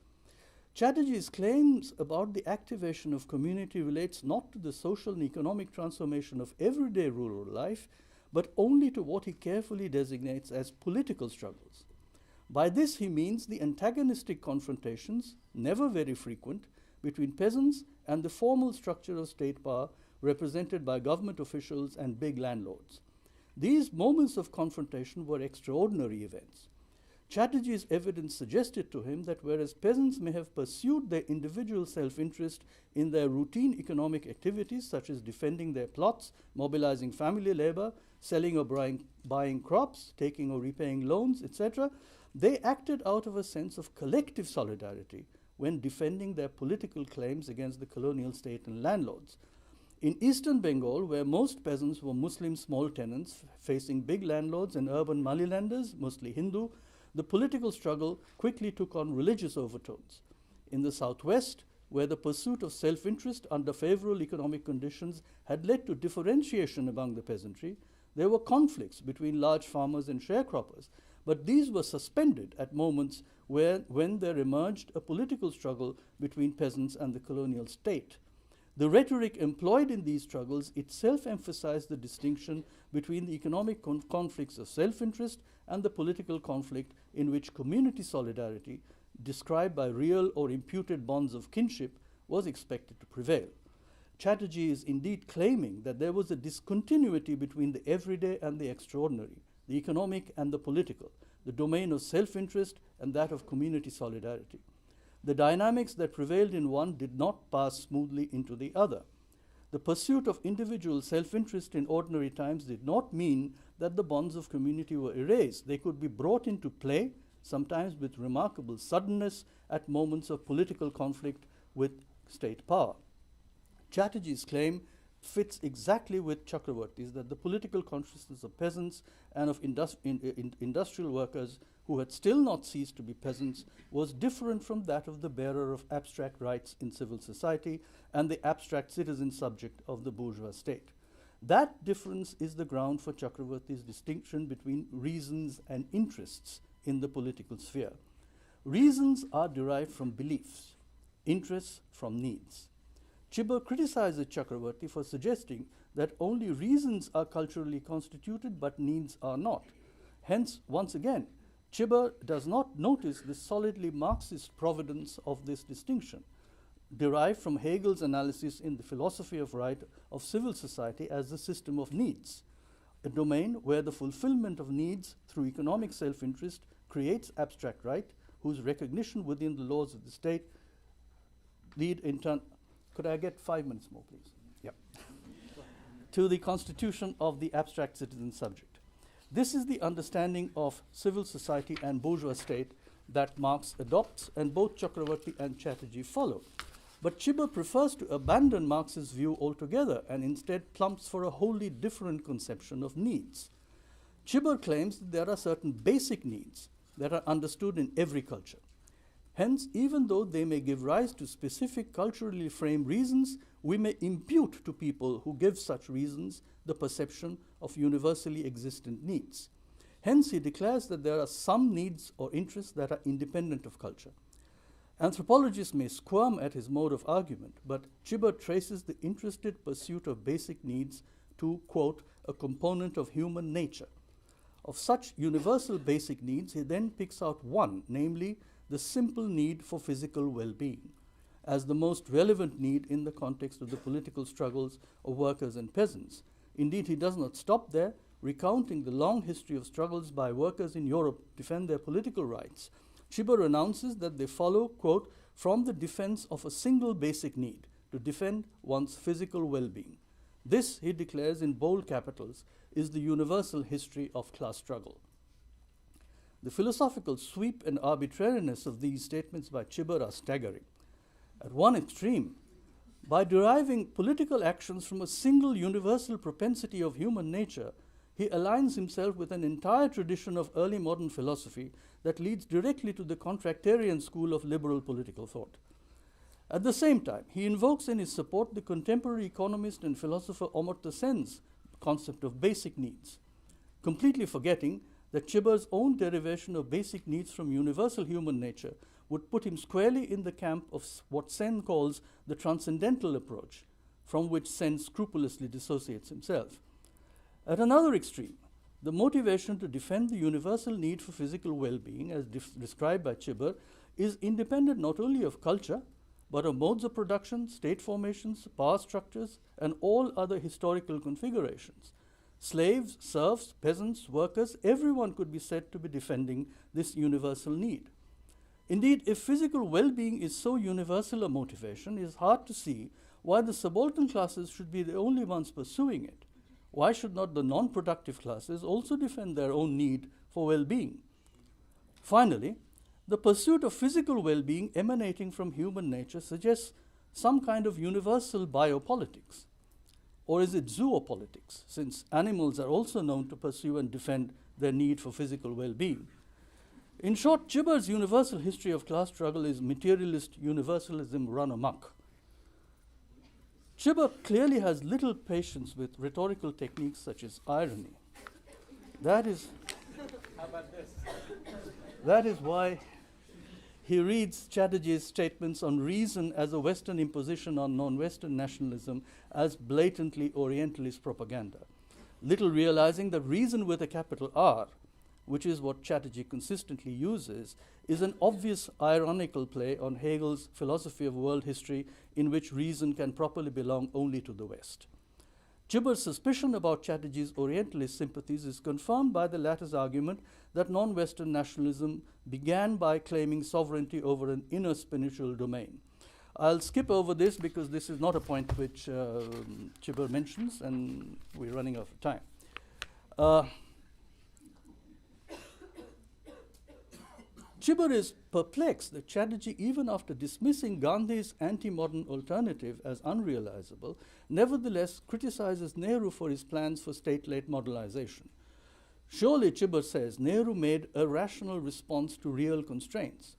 Chatterjee's claims about the activation of community relates not to the social and economic transformation of everyday rural life, but only to what he carefully designates as political struggles. By this he means the antagonistic confrontations, never very frequent, between peasants and the formal structure of state power, represented by government officials and big landlords. These moments of confrontation were extraordinary events. Chatterjee's evidence suggested to him that whereas peasants may have pursued their individual self-interest in their routine economic activities, such as defending their plots, mobilizing family labor, selling or buying crops, taking or repaying loans, etc., they acted out of a sense of collective solidarity when defending their political claims against the colonial state and landlords. In eastern Bengal, where most peasants were Muslim small tenants facing big landlords and urban moneylenders, mostly Hindu, the political struggle quickly took on religious overtones. In the southwest, where the pursuit of self-interest under favorable economic conditions had led to differentiation among the peasantry, there were conflicts between large farmers and sharecroppers, but these were suspended at moments when there emerged a political struggle between peasants and the colonial state. The rhetoric employed in these struggles itself emphasized the distinction between the economic conflicts of self-interest and the political conflict in which community solidarity, described by real or imputed bonds of kinship, was expected to prevail. Chatterjee is indeed claiming that there was a discontinuity between the everyday and the extraordinary, the economic and the political, the domain of self-interest and that of community solidarity. The dynamics that prevailed in one did not pass smoothly into the other. The pursuit of individual self-interest in ordinary times did not mean that the bonds of community were erased. They could be brought into play, sometimes with remarkable suddenness, at moments of political conflict with state power. Chatterjee's claim fits exactly with Chakravarti's, that the political consciousness of peasants and of industrial workers who had still not ceased to be peasants was different from that of the bearer of abstract rights in civil society and the abstract citizen subject of the bourgeois state. That difference is the ground for Chakravarti's distinction between reasons and interests in the political sphere. Reasons are derived from beliefs, interests from needs. Chibber criticizes Chakravarti for suggesting that only reasons are culturally constituted but needs are not. Hence, once again, Chibber does not notice the solidly Marxist providence of this distinction, derived from Hegel's analysis in the philosophy of right of civil society as the system of needs, a domain where the fulfillment of needs through economic self-interest creates abstract right, whose recognition within the laws of the state lead in turn. Could I get 5 minutes more, please? Yep. To the constitution of the abstract citizen subject. This is the understanding of civil society and bourgeois state that Marx adopts, and both Chakravarti and Chatterjee follow. But Chibber prefers to abandon Marx's view altogether and instead plumps for a wholly different conception of needs. Chibber claims that there are certain basic needs that are understood in every culture. Hence, even though they may give rise to specific culturally framed reasons, we may impute to people who give such reasons the perception of universally existent needs. Hence, he declares that there are some needs or interests that are independent of culture. Anthropologists may squirm at his mode of argument, but Chibber traces the interested pursuit of basic needs to, quote, a component of human nature. Of such universal basic needs, he then picks out one, namely, the simple need for physical well-being, as the most relevant need in the context of the political struggles of workers and peasants. Indeed, he does not stop there, recounting the long history of struggles by workers in Europe to defend their political rights. Chibber announces that they follow, quote, from the defense of a single basic need, to defend one's physical well-being. This, he declares in bold capitals, is the universal history of class struggle. The philosophical sweep and arbitrariness of these statements by Chibber are staggering. At one extreme, by deriving political actions from a single universal propensity of human nature, he aligns himself with an entire tradition of early modern philosophy that leads directly to the contractarian school of liberal political thought. At the same time, he invokes in his support the contemporary economist and philosopher Amartya Sen's concept of basic needs, completely forgetting that Chibber's own derivation of basic needs from universal human nature would put him squarely in the camp of what Sen calls the transcendental approach, from which Sen scrupulously dissociates himself. At another extreme, the motivation to defend the universal need for physical well-being, as described by Chibber, is independent not only of culture, but of modes of production, state formations, power structures, and all other historical configurations. Slaves, serfs, peasants, workers, everyone could be said to be defending this universal need. Indeed, if physical well-being is so universal a motivation, it is hard to see why the subaltern classes should be the only ones pursuing it. Why should not the non-productive classes also defend their own need for well-being? Finally, the pursuit of physical well-being emanating from human nature suggests some kind of universal biopolitics. Or is it zoopolitics, since animals are also known to pursue and defend their need for physical well-being? In short, Chibber's universal history of class struggle is materialist universalism run amok. Chibber clearly has little patience with rhetorical techniques such as irony. That is why he reads Chatterjee's statements on reason as a Western imposition on non-Western nationalism as blatantly Orientalist propaganda, little realizing that reason with a capital R, which is what Chatterjee consistently uses, is an obvious ironical play on Hegel's philosophy of world history in which reason can properly belong only to the West. Chibber's suspicion about Chatterjee's Orientalist sympathies is confirmed by the latter's argument that non-Western nationalism began by claiming sovereignty over an inner spiritual domain. I'll skip over this because this is not a point which Chibber mentions, and we're running out of time. Chibber is perplexed that Chatterjee, even after dismissing Gandhi's anti-modern alternative as unrealizable, nevertheless criticizes Nehru for his plans for state-led modelization. Surely, Chibber says, Nehru made a rational response to real constraints.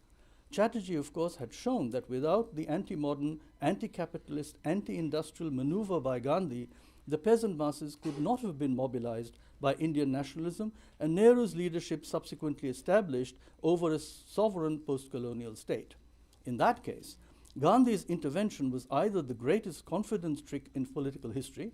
Chatterjee, of course, had shown that without the anti-modern, anti-capitalist, anti-industrial maneuver by Gandhi, the peasant masses could not have been mobilized by Indian nationalism, and Nehru's leadership subsequently established over a sovereign post-colonial state. In that case, Gandhi's intervention was either the greatest confidence trick in political history,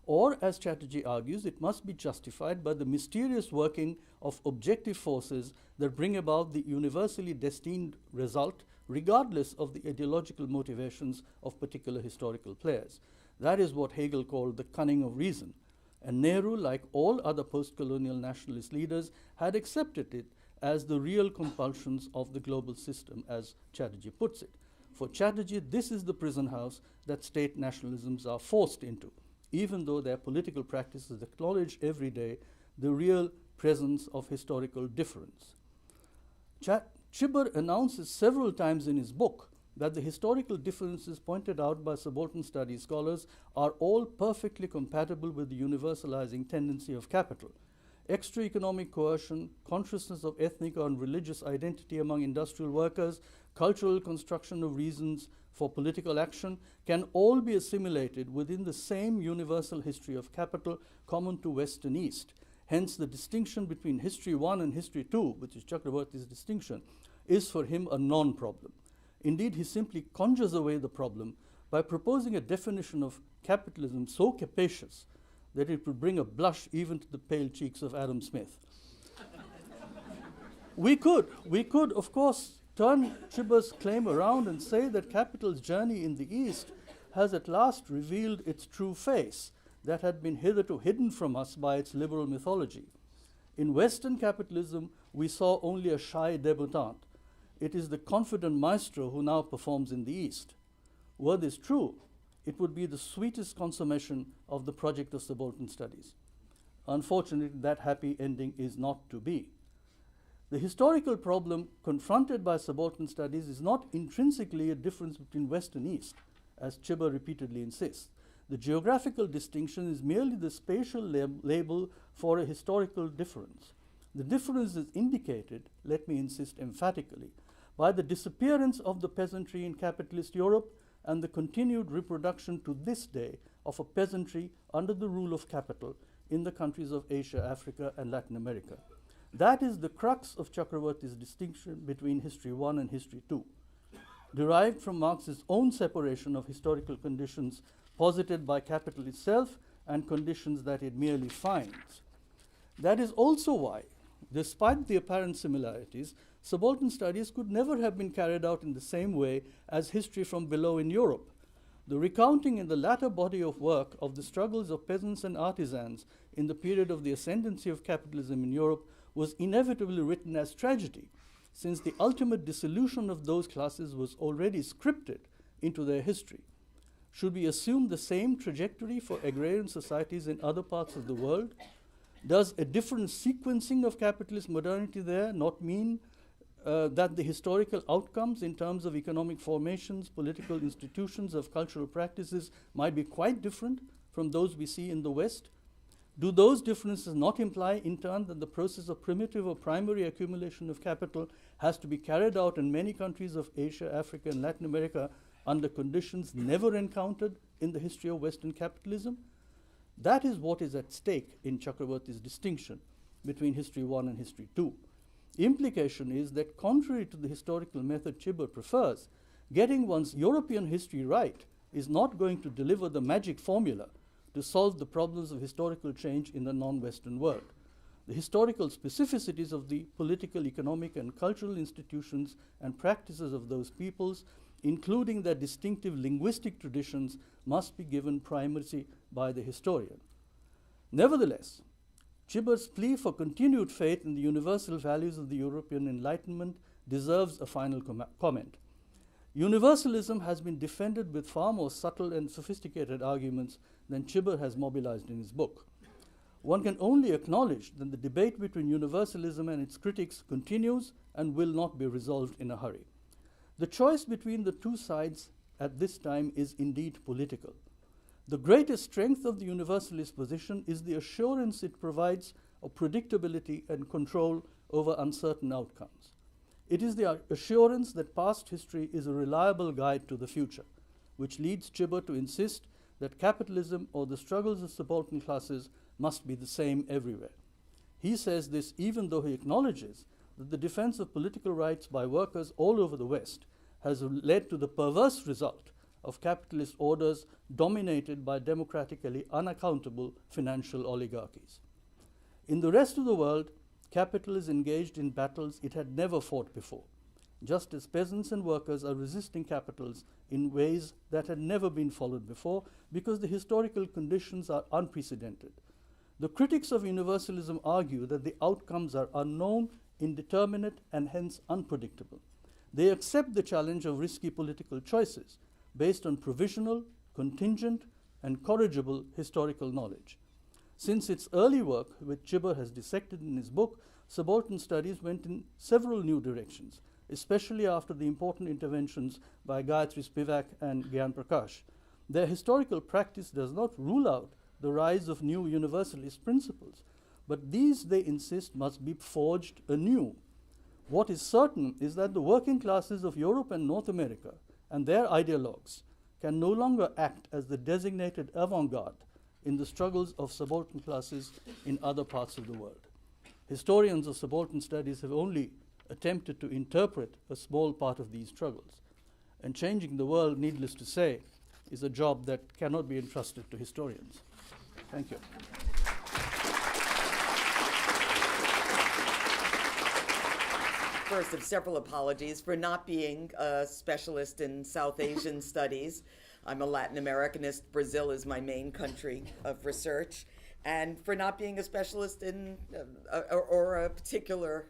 or, as Chatterjee argues, it must be justified by the mysterious working of objective forces that bring about the universally destined result, regardless of the ideological motivations of particular historical players. That is what Hegel called the cunning of reason. And Nehru, like all other post-colonial nationalist leaders, had accepted it as the real compulsions of the global system, as Chatterjee puts it. For Chatterjee, this is the prison house that state nationalisms are forced into, even though their political practices acknowledge every day the real presence of historical difference. Chibber announces several times in his book that the historical differences pointed out by subaltern studies scholars are all perfectly compatible with the universalizing tendency of capital. Extra-economic coercion, consciousness of ethnic and religious identity among industrial workers, cultural construction of reasons for political action can all be assimilated within the same universal history of capital common to West and East. Hence, the distinction between history 1 and history 2, which is Chakraborty's distinction, is for him a non-problem. Indeed, he simply conjures away the problem by proposing a definition of capitalism so capacious that it would bring a blush even to the pale cheeks of Adam Smith. We could, of course, turn Chibber's claim around and say that capital's journey in the East has at last revealed its true face that had been hitherto hidden from us by its liberal mythology. In Western capitalism, we saw only a shy debutante. It is the confident maestro who now performs in the East. Were this true, it would be the sweetest consummation of the project of subaltern studies. Unfortunately, that happy ending is not to be. The historical problem confronted by subaltern studies is not intrinsically a difference between West and East, as Chibber repeatedly insists. The geographical distinction is merely the spatial label for a historical difference. The difference is indicated, let me insist emphatically, by the disappearance of the peasantry in capitalist Europe and the continued reproduction to this day of a peasantry under the rule of capital in the countries of Asia, Africa, and Latin America. That is the crux of Chakraborty's distinction between history 1 and history 2, derived from Marx's own separation of historical conditions posited by capital itself and conditions that it merely finds. That is also why Despite the apparent similarities, subaltern studies could never have been carried out in the same way as history from below in Europe. The recounting in the latter body of work of the struggles of peasants and artisans in the period of the ascendancy of capitalism in Europe was inevitably written as tragedy, since the ultimate dissolution of those classes was already scripted into their history. Should we assume the same trajectory for agrarian societies in other parts of the world? Does a different sequencing of capitalist modernity there not mean that the historical outcomes in terms of economic formations, political institutions, of cultural practices might be quite different from those we see in the West? Do those differences not imply, in turn, that the process of primitive or primary accumulation of capital has to be carried out in many countries of Asia, Africa, and Latin America under conditions never encountered in the history of Western capitalism? That is what is at stake in Chakravarti's distinction between History 1 and History 2. Implication is that, contrary to the historical method Chibber prefers, getting one's European history right is not going to deliver the magic formula to solve the problems of historical change in the non-Western world. The historical specificities of the political, economic, and cultural institutions and practices of those peoples, including their distinctive linguistic traditions, must be given primacy by the historian. Nevertheless, Chibber's plea for continued faith in the universal values of the European Enlightenment deserves a final comment. Universalism has been defended with far more subtle and sophisticated arguments than Chibber has mobilized in his book. One can only acknowledge that the debate between universalism and its critics continues and will not be resolved in a hurry. The choice between the two sides at this time is indeed political. The greatest strength of the universalist position is the assurance it provides of predictability and control over uncertain outcomes. It is the assurance that past history is a reliable guide to the future, which leads Chibber to insist that capitalism or the struggles of subaltern classes must be the same everywhere. He says this even though he acknowledges that the defense of political rights by workers all over the West has led to the perverse result of capitalist orders dominated by democratically unaccountable financial oligarchies. In the rest of the world, capital is engaged in battles it had never fought before, just as peasants and workers are resisting capitals in ways that had never been followed before because the historical conditions are unprecedented. The critics of universalism argue that the outcomes are unknown, indeterminate, and hence unpredictable. They accept the challenge of risky political choices based on provisional, contingent, and corrigible historical knowledge. Since its early work, which Chibber has dissected in his book, subaltern studies went in several new directions, especially after the important interventions by Gayatri Spivak and Gyan Prakash. Their historical practice does not rule out the rise of new universalist principles, but these, they insist, must be forged anew. What is certain is that the working classes of Europe and North America and their ideologues can no longer act as the designated avant-garde in the struggles of subaltern classes in other parts of the world. Historians of subaltern studies have only attempted to interpret a small part of these struggles. And changing the world, needless to say, is a job that cannot be entrusted to historians. Thank you. First of several apologies for not being a specialist in South Asian studies. I'm a Latin Americanist. Brazil is my main country of research. And for not being a specialist in, or a particular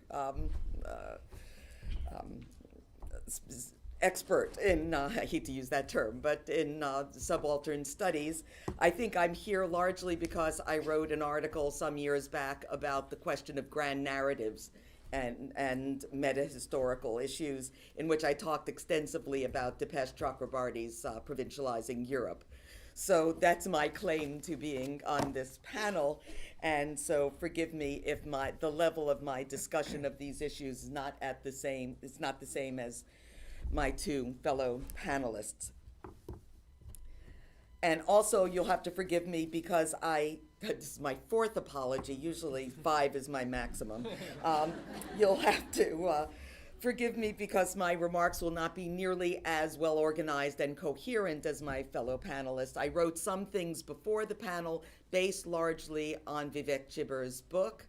expert in, I hate to use that term, but in subaltern studies. I think I'm here largely because I wrote an article some years back about the question of grand narratives and meta-historical issues, in which I talked extensively about Dipesh Chakrabarty's provincializing Europe. So that's my claim to being on this panel, and so forgive me if the level of my discussion of these issues is not the same as my two fellow panelists. And also, you'll have to forgive me because this is my fourth apology. Usually 5 is my maximum. You'll have to forgive me because my remarks will not be nearly as well organized and coherent as my fellow panelists. I wrote some things before the panel based largely on Vivek Chibber's book,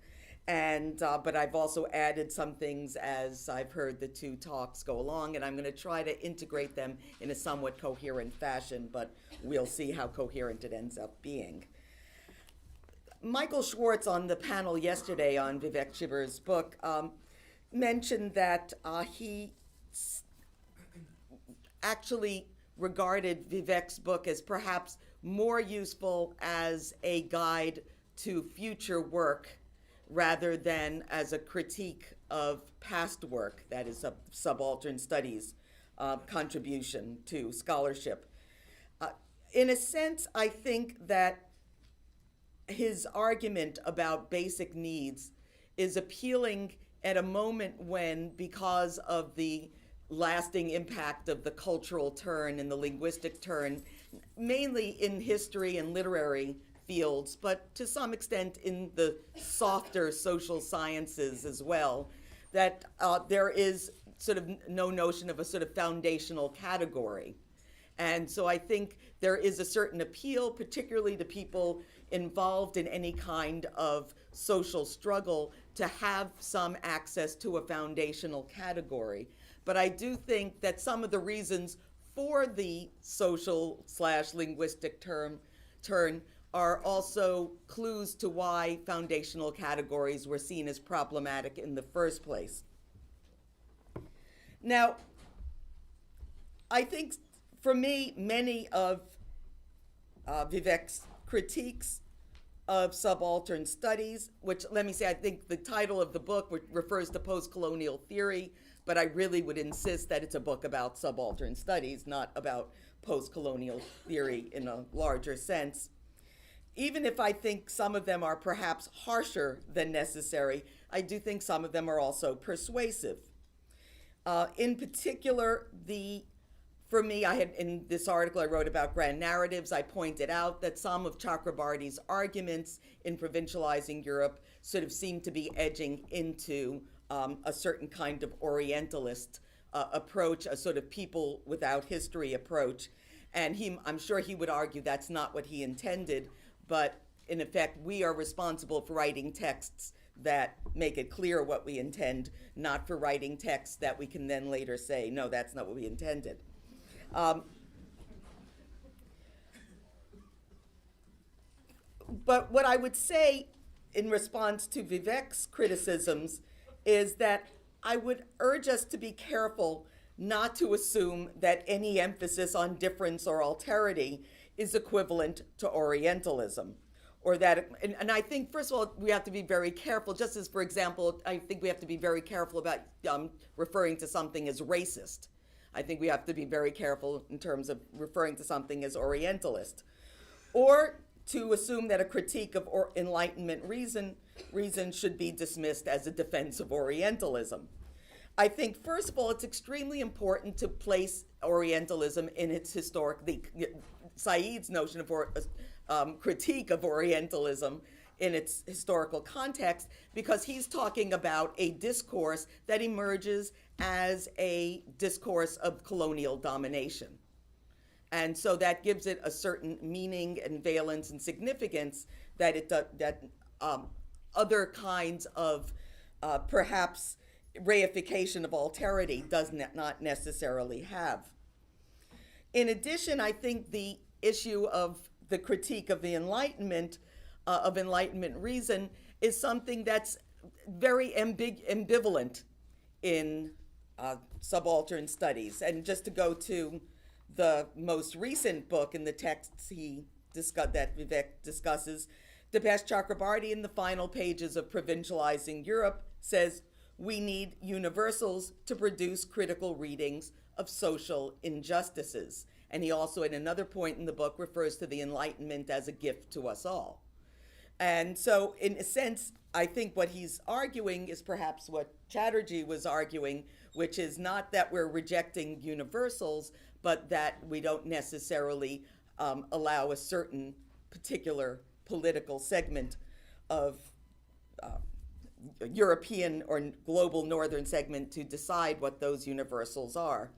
But I've also added some things as I've heard the two talks go along, and I'm going to try to integrate them in a somewhat coherent fashion, but we'll see how coherent it ends up being. Michael Schwartz on the panel yesterday on Vivek Chibber's book mentioned that he actually regarded Vivek's book as perhaps more useful as a guide to future work rather than as a critique of past work, that is, subaltern studies contribution to scholarship. In a sense, I think that his argument about basic needs is appealing at a moment when, because of the lasting impact of the cultural turn and the linguistic turn, mainly in history and literary fields, but to some extent in the softer social sciences as well, that there is sort of no notion of a sort of foundational category. And so I think there is a certain appeal, particularly to people involved in any kind of social struggle, to have some access to a foundational category. But I do think that some of the reasons for the social/linguistic turn are also clues to why foundational categories were seen as problematic in the first place. Now, I think for me, many of Vivek's critiques of subaltern studies, which, let me say, I think the title of the book refers to post-colonial theory, but I really would insist that it's a book about subaltern studies, not about post-colonial theory in a larger sense. Even if I think some of them are perhaps harsher than necessary, I do think some of them are also persuasive. In particular, for me, in this article I wrote about grand narratives, I pointed out that some of Chakrabarty's arguments in provincializing Europe sort of seem to be edging into a certain kind of Orientalist approach, a sort of people without history approach. And I'm sure he would argue that's not what he intended, but in effect, we are responsible for writing texts that make it clear what we intend, not for writing texts that we can then later say, no, that's not what we intended. But what I would say in response to Vivek's criticisms is that I would urge us to be careful not to assume that any emphasis on difference or alterity is equivalent to Orientalism. Or that, and I think, first of all, we have to be very careful, just as, for example, I think we have to be very careful about referring to something as racist. I think we have to be very careful in terms of referring to something as Orientalist. Or to assume that a critique of Enlightenment reason should be dismissed as a defense of Orientalism. I think, first of all, it's extremely important to place Orientalism in its Said's notion of critique of Orientalism in its historical context, because he's talking about a discourse that emerges as a discourse of colonial domination. And so that gives it a certain meaning and valence and significance that other kinds of perhaps reification of alterity does not necessarily have. In addition, I think the issue of the critique of the Enlightenment, of Enlightenment reason, is something that's very ambivalent in subaltern studies. And just to go to the most recent book in the texts that Vivek discusses, Dipesh Chakrabarty in the final pages of Provincializing Europe says, we need universals to produce critical readings of social injustices. And he also, at another point in the book, refers to the Enlightenment as a gift to us all. And so, in a sense, I think what he's arguing is perhaps what Chatterjee was arguing, which is not that we're rejecting universals, but that we don't necessarily allow a certain particular political segment of European or global northern segment to decide what those universals are.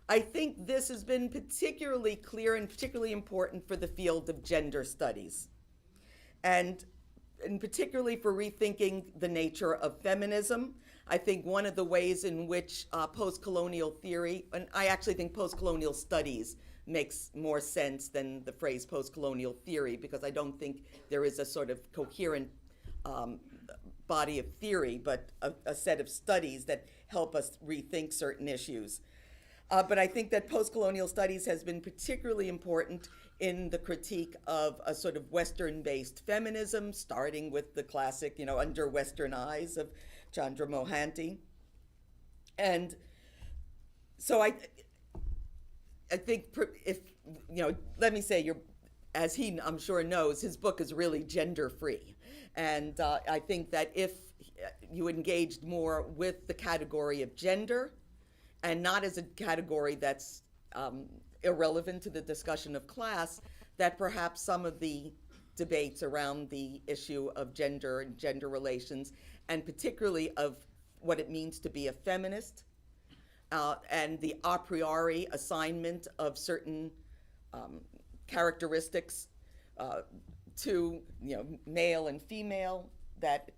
I think this has been particularly clear and particularly important for the field of gender studies. And and particularly for rethinking the nature of feminism. I think one of the ways in which post-colonial theory, and I actually think post-colonial studies makes more sense than the phrase post-colonial theory, because I don't think there is a sort of coherent body of theory, but a set of studies that help us rethink certain issues. But I think that post-colonial studies has been particularly important in the critique of a sort of Western-based feminism, starting with the classic, Under Western Eyes of Chandra Mohanty. And so I think if, let me say, as he, I'm sure, knows, his book is really gender-free. And I think that if you engaged more with the category of gender, and not as a category that's irrelevant to the discussion of class, that perhaps some of the debates around the issue of gender and gender relations, and particularly of what it means to be a feminist, and the a priori assignment of certain characteristics to male and female that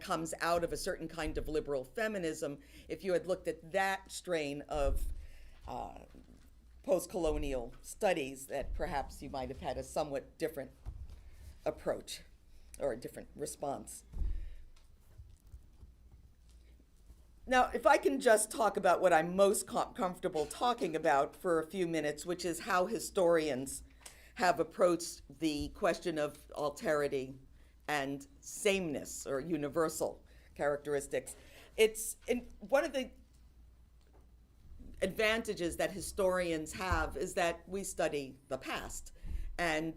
comes out of a certain kind of liberal feminism. If you had looked at that strain of post-colonial studies, that perhaps you might have had a somewhat different approach or a different response. Now, if I can just talk about what I'm most comfortable talking about for a few minutes, which is how historians have approached the question of alterity and sameness or universal characteristics. It's one of the advantages that historians have is that we study the past,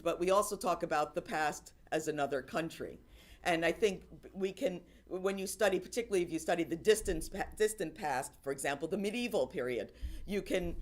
but we also talk about the past as another country. And I think we can, when you study, particularly if you study the distant past, for example, the medieval period, you can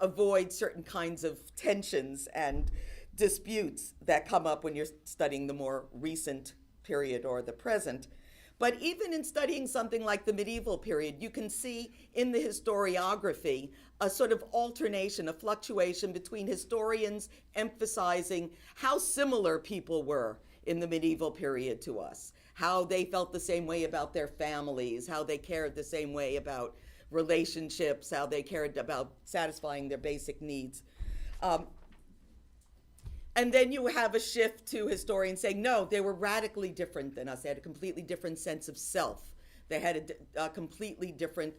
avoid certain kinds of tensions and disputes that come up when you're studying the more recent period or the present. But even in studying something like the medieval period, you can see in the historiography a sort of alternation, a fluctuation between historians emphasizing how similar people were in the medieval period to us, how they felt the same way about their families, how they cared the same way about relationships, how they cared about satisfying their basic needs. And then you have a shift to historians saying, no, they were radically different than us. They had a completely different sense of self. They had a completely different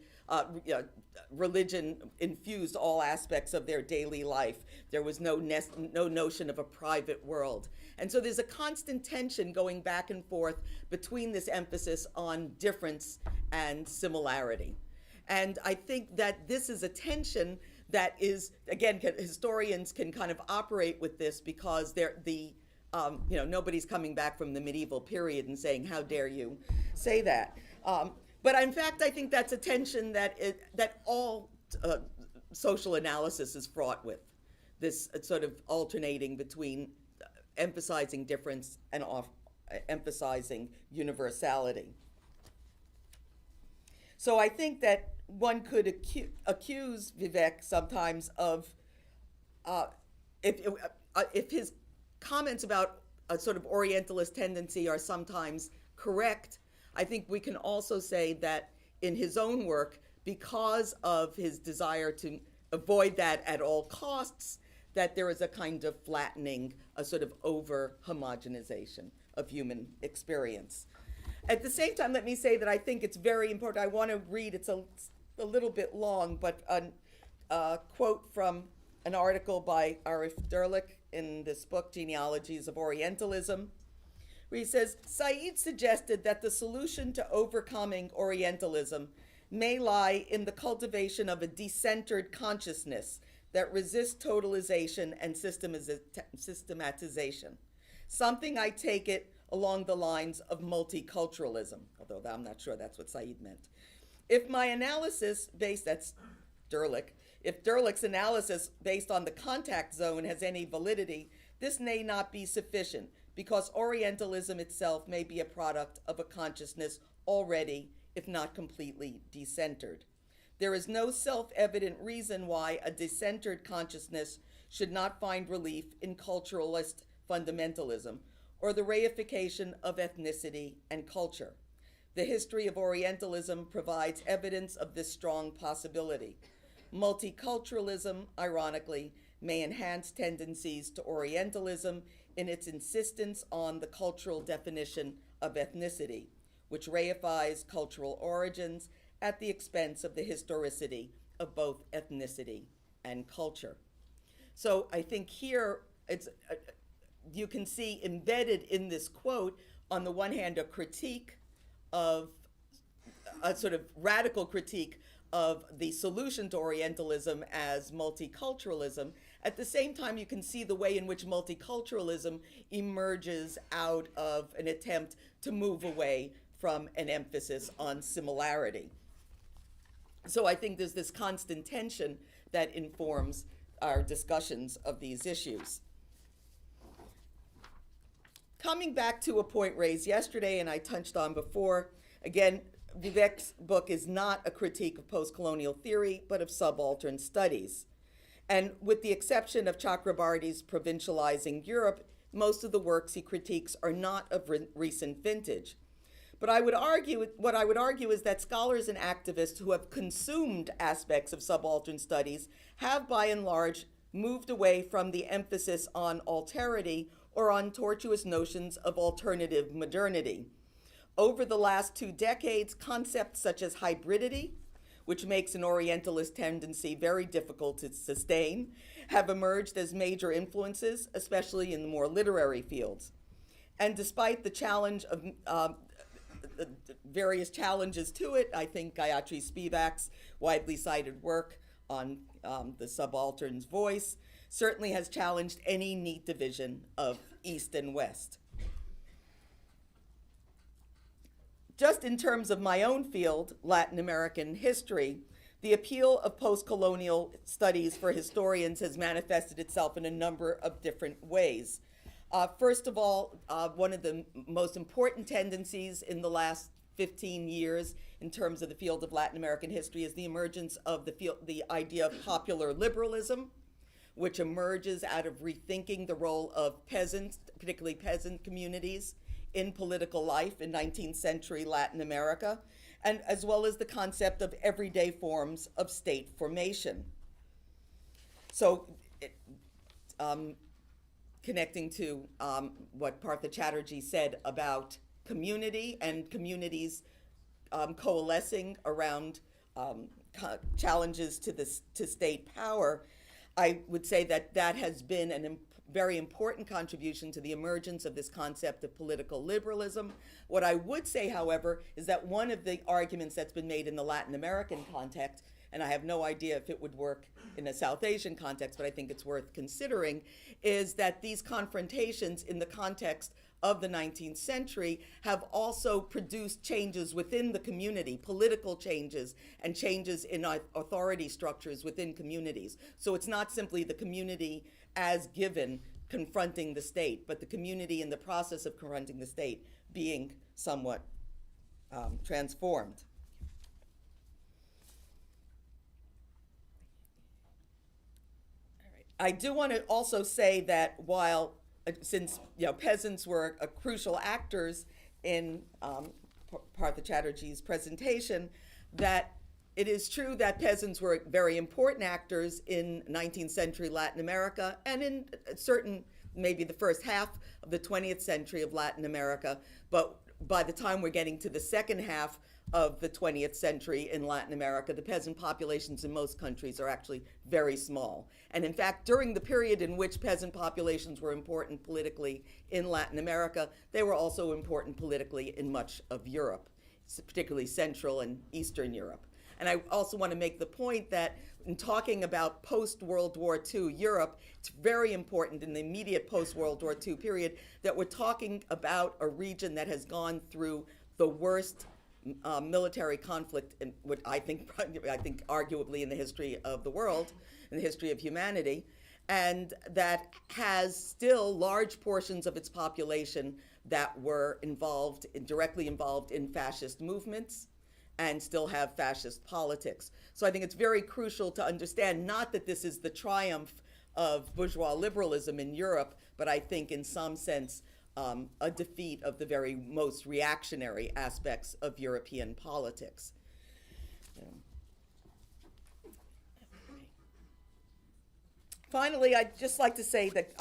religion infused all aspects of their daily life. There was no notion of a private world. And so there's a constant tension going back and forth between this emphasis on difference and similarity. And I think that this is a tension that is, again, historians can kind of operate with this because nobody's coming back from the medieval period and saying, how dare you say that? But in fact, I think that's a tension that all social analysis is fraught with, this sort of alternating between emphasizing difference and emphasizing universality. So I think that one could accuse Vivek sometimes of, if his comments about a sort of Orientalist tendency are sometimes correct, I think we can also say that in his own work, because of his desire to avoid that at all costs, that there is a kind of flattening, a sort of over-homogenization of human experience. At the same time, let me say that I think it's very important. I want to read, it's a little bit long, but a quote from an article by Arif Derlich in this book, Genealogies of Orientalism, where he says, Said suggested that the solution to overcoming Orientalism may lie in the cultivation of a decentered consciousness that resists totalization and systematization. Something, I take it, along the lines of multiculturalism, although I'm not sure that's what Said meant. If my analysis that's Derlich, if Derlich's analysis based on the contact zone has any validity, this may not be sufficient because Orientalism itself may be a product of a consciousness already, if not completely, decentered. There is no self-evident reason why a decentered consciousness should not find relief in culturalist fundamentalism, or the reification of ethnicity and culture. The history of Orientalism provides evidence of this strong possibility. Multiculturalism, ironically, may enhance tendencies to Orientalism in its insistence on the cultural definition of ethnicity, which reifies cultural origins at the expense of the historicity of both ethnicity and culture. So I think here you can see embedded in this quote, on the one hand, a critique of a sort of radical critique of the solution to Orientalism as multiculturalism. At the same time, you can see the way in which multiculturalism emerges out of an attempt to move away from an emphasis on similarity. So I think there's this constant tension that informs our discussions of these issues. Coming back to a point raised yesterday and I touched on before, again, Vivek's book is not a critique of post-colonial theory, but of subaltern studies. And with the exception of Chakrabarty's Provincializing Europe, most of the works he critiques are not of recent vintage. But what I would argue is that scholars and activists who have consumed aspects of subaltern studies have, by and large, moved away from the emphasis on alterity or on tortuous notions of alternative modernity. Over the last 2 decades, concepts such as hybridity, which makes an Orientalist tendency very difficult to sustain, have emerged as major influences, especially in the more literary fields. And despite the challenge of the various challenges to it, I think Gayatri Spivak's widely cited work on the subaltern's voice certainly has challenged any neat division of East and West. Just in terms of my own field, Latin American history, the appeal of post-colonial studies for historians has manifested itself in a number of different ways. First of all, one of the most important tendencies in the last 15 years in terms of the field of Latin American history is the emergence of the idea of popular liberalism, which emerges out of rethinking the role of peasants, particularly peasant communities, in political life in 19th century Latin America, and as well as the concept of everyday forms of state formation. So, connecting to what Partha Chatterjee said about community and communities coalescing around challenges to state power, I would say that that has been a very important contribution to the emergence of this concept of political liberalism. What I would say, however, is that one of the arguments that's been made in the Latin American context, and I have no idea if it would work in a South Asian context, but I think it's worth considering, is that these confrontations in the context of the 19th century have also produced changes within the community, political changes and changes in authority structures within communities. So it's not simply the community as given confronting the state, but the community in the process of confronting the state being somewhat transformed. I do want to also say that while, since peasants were crucial actors in Partha Chatterjee's presentation, that it is true that peasants were very important actors in 19th century Latin America and in certain, maybe the first half of the 20th century of Latin America, but by the time we're getting to the second half of the 20th century in Latin America, the peasant populations in most countries are actually very small. And in fact, during the period in which peasant populations were important politically in Latin America, they were also important politically in much of Europe, particularly Central and Eastern Europe. And I also want to make the point that in talking about post-World War II Europe, it's very important in the immediate post-World War II period that we're talking about a region that has gone through the worst military conflict in what I think arguably in the history of the world, in the history of humanity, and that has still large portions of its population that were directly involved in fascist movements and still have fascist politics. So I think it's very crucial to understand not that this is the triumph of bourgeois liberalism in Europe, but I think in some sense a defeat of the very most reactionary aspects of European politics. Finally, I'd just like to say that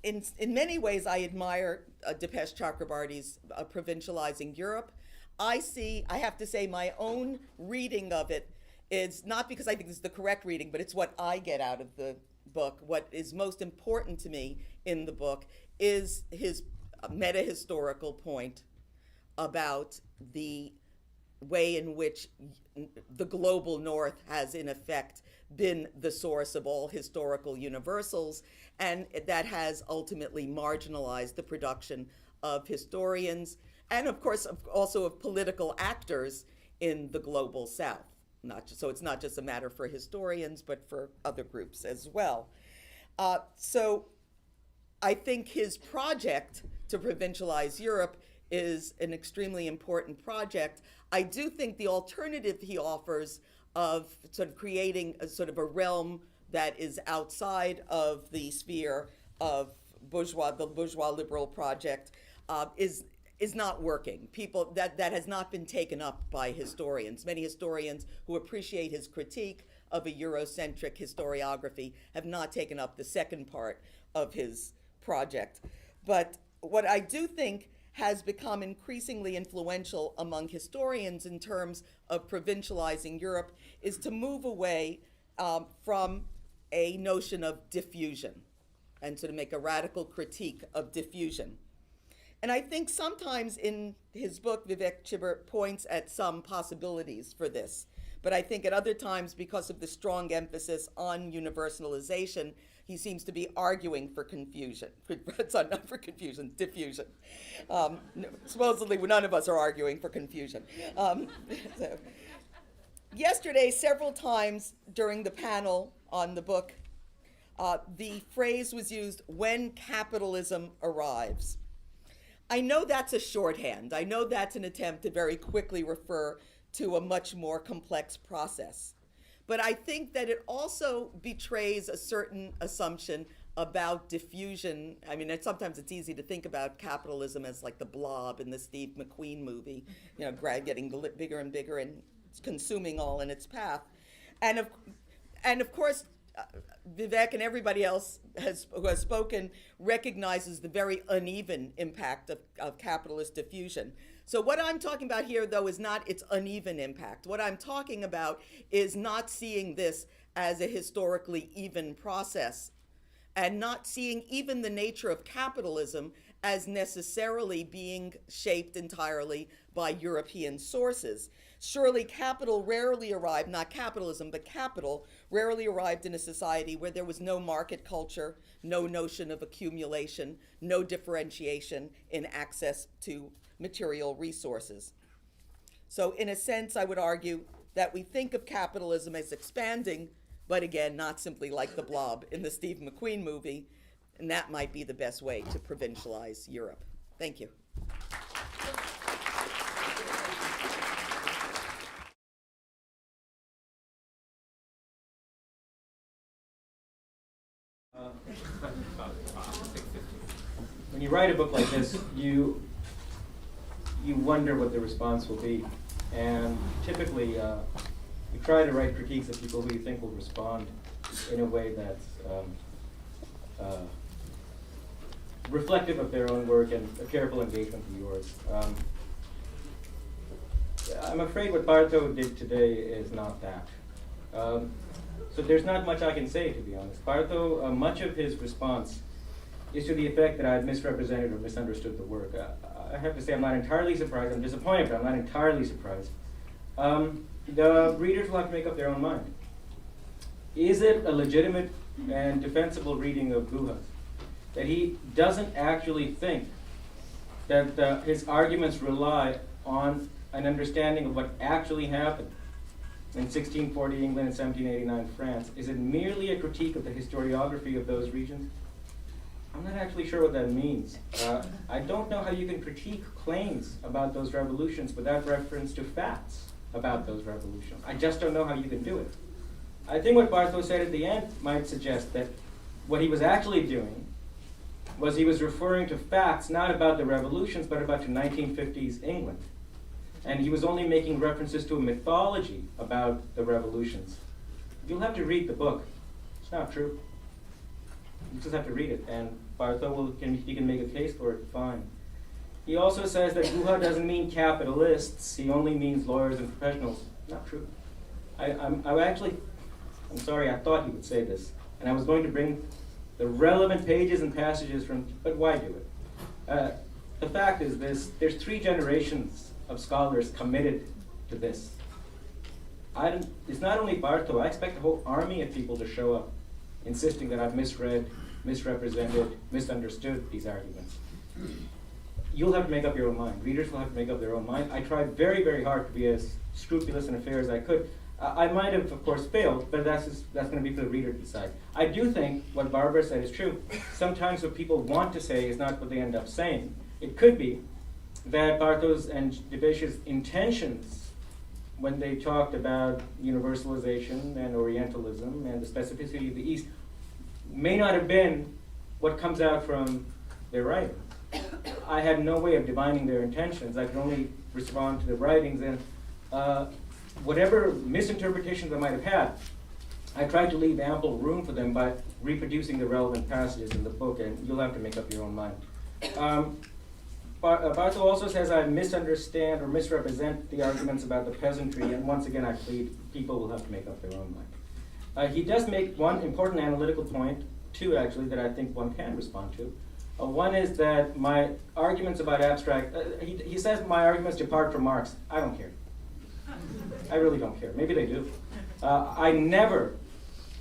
in many ways I admire Dipesh Chakrabarty's Provincializing Europe. I have to say my own reading of it is not because I think this is the correct reading, but it's what I get out of the book. What is most important to me in the book is his meta-historical point about the way in which the global north has in effect been the source of all historical universals, and that has ultimately marginalized the production of historians and of course also of political actors in the global south. So it's not just a matter for historians, but for other groups as well. So I think his project to provincialize Europe is an extremely important project. I do think the alternative he offers of sort of creating a sort of a realm that is outside of the sphere of the bourgeois liberal project is not working. That has not been taken up by historians. Many historians who appreciate his critique of a Eurocentric historiography have not taken up the second part of his project. But what I do think has become increasingly influential among historians in terms of provincializing Europe is to move away from a notion of diffusion and to make a radical critique of diffusion. And I think sometimes in his book, Vivek Chibber points at some possibilities for this. But I think at other times, because of the strong emphasis on universalization, he seems to be arguing for confusion. Not for confusion, diffusion. Supposedly, none of us are arguing for confusion. Yesterday, several times during the panel on the book, the phrase was used, "when capitalism arrives." I know that's a shorthand. I know that's an attempt to very quickly refer to a much more complex process. But I think that it also betrays a certain assumption about diffusion. I mean, sometimes it's easy to think about capitalism as like the blob in the Steve McQueen movie, getting bigger and bigger and consuming all in its path. And of course, Vivek and everybody else who has spoken recognizes the very uneven impact of capitalist diffusion. So what I'm talking about here, though, is not its uneven impact. What I'm talking about is not seeing this as a historically even process and not seeing even the nature of capitalism as necessarily being shaped entirely by European sources. Surely capital rarely arrived, not capitalism, but capital rarely arrived in a society where there was no market culture, no notion of accumulation, no differentiation in access to material resources. So in a sense, I would argue that we think of capitalism as expanding, but again, not simply like the blob in the Steve McQueen movie, and that might be the best way to provincialize Europe. Thank you. When you write a book like this, you wonder what the response will be. And typically, you try to write critiques of people who you think will respond in a way that's reflective of their own work and a careful engagement with yours. I'm afraid what Partha did today is not that. So there's not much I can say, to be honest. Partha, much of his response is to the effect that I've misrepresented or misunderstood the work. I have to say I'm not entirely surprised. I'm disappointed, but I'm not entirely surprised. The readers will have to make up their own mind. Is it a legitimate and defensible reading of Guha's that he doesn't actually think that his arguments rely on an understanding of what actually happened in 1640 England and 1789 France? Is it merely a critique of the historiography of those regions? I'm not actually sure what that means. I don't know how you can critique claims about those revolutions without reference to facts about those revolutions. I just don't know how you can do it. I think what Partha said at the end might suggest that what he was actually doing was he was referring to facts not about the revolutions, but about the 1950s England. And he was only making references to a mythology about the revolutions. You'll have to read the book. It's not true. You just have to read it, and Partha he can make a case for it, fine. He also says that Guha doesn't mean capitalists, he only means lawyers and professionals. Not true. I'm sorry, I thought he would say this, and I was going to bring the relevant pages and passages from, but why do it? The fact is this, there's 3 generations of scholars committed to this. It's not only Partha, I expect a whole army of people to show up insisting that I've misread, misrepresented, misunderstood these arguments. You'll have to make up your own mind. Readers will have to make up their own mind. I tried very, very hard to be as scrupulous and fair as I could. I might have, of course, failed, but that's going to be for the reader to decide. I do think what Barbara said is true. Sometimes what people want to say is not what they end up saying. It could be that Partha's and Devesh's intentions when they talked about universalization and Orientalism and the specificity of the East may not have been what comes out from their writing. I had no way of divining their intentions. I could only respond to the writings, and whatever misinterpretations I might have had, I tried to leave ample room for them by reproducing the relevant passages in the book, and you'll have to make up your own mind. Partha also says I misunderstand or misrepresent the arguments about the peasantry, and once again I plead people will have to make up their own mind. He does make one important analytical point, 2 actually, that I think one can respond to. One is that my arguments about abstract, he says my arguments depart from Marx. I don't care. I really don't care. Maybe they do. I never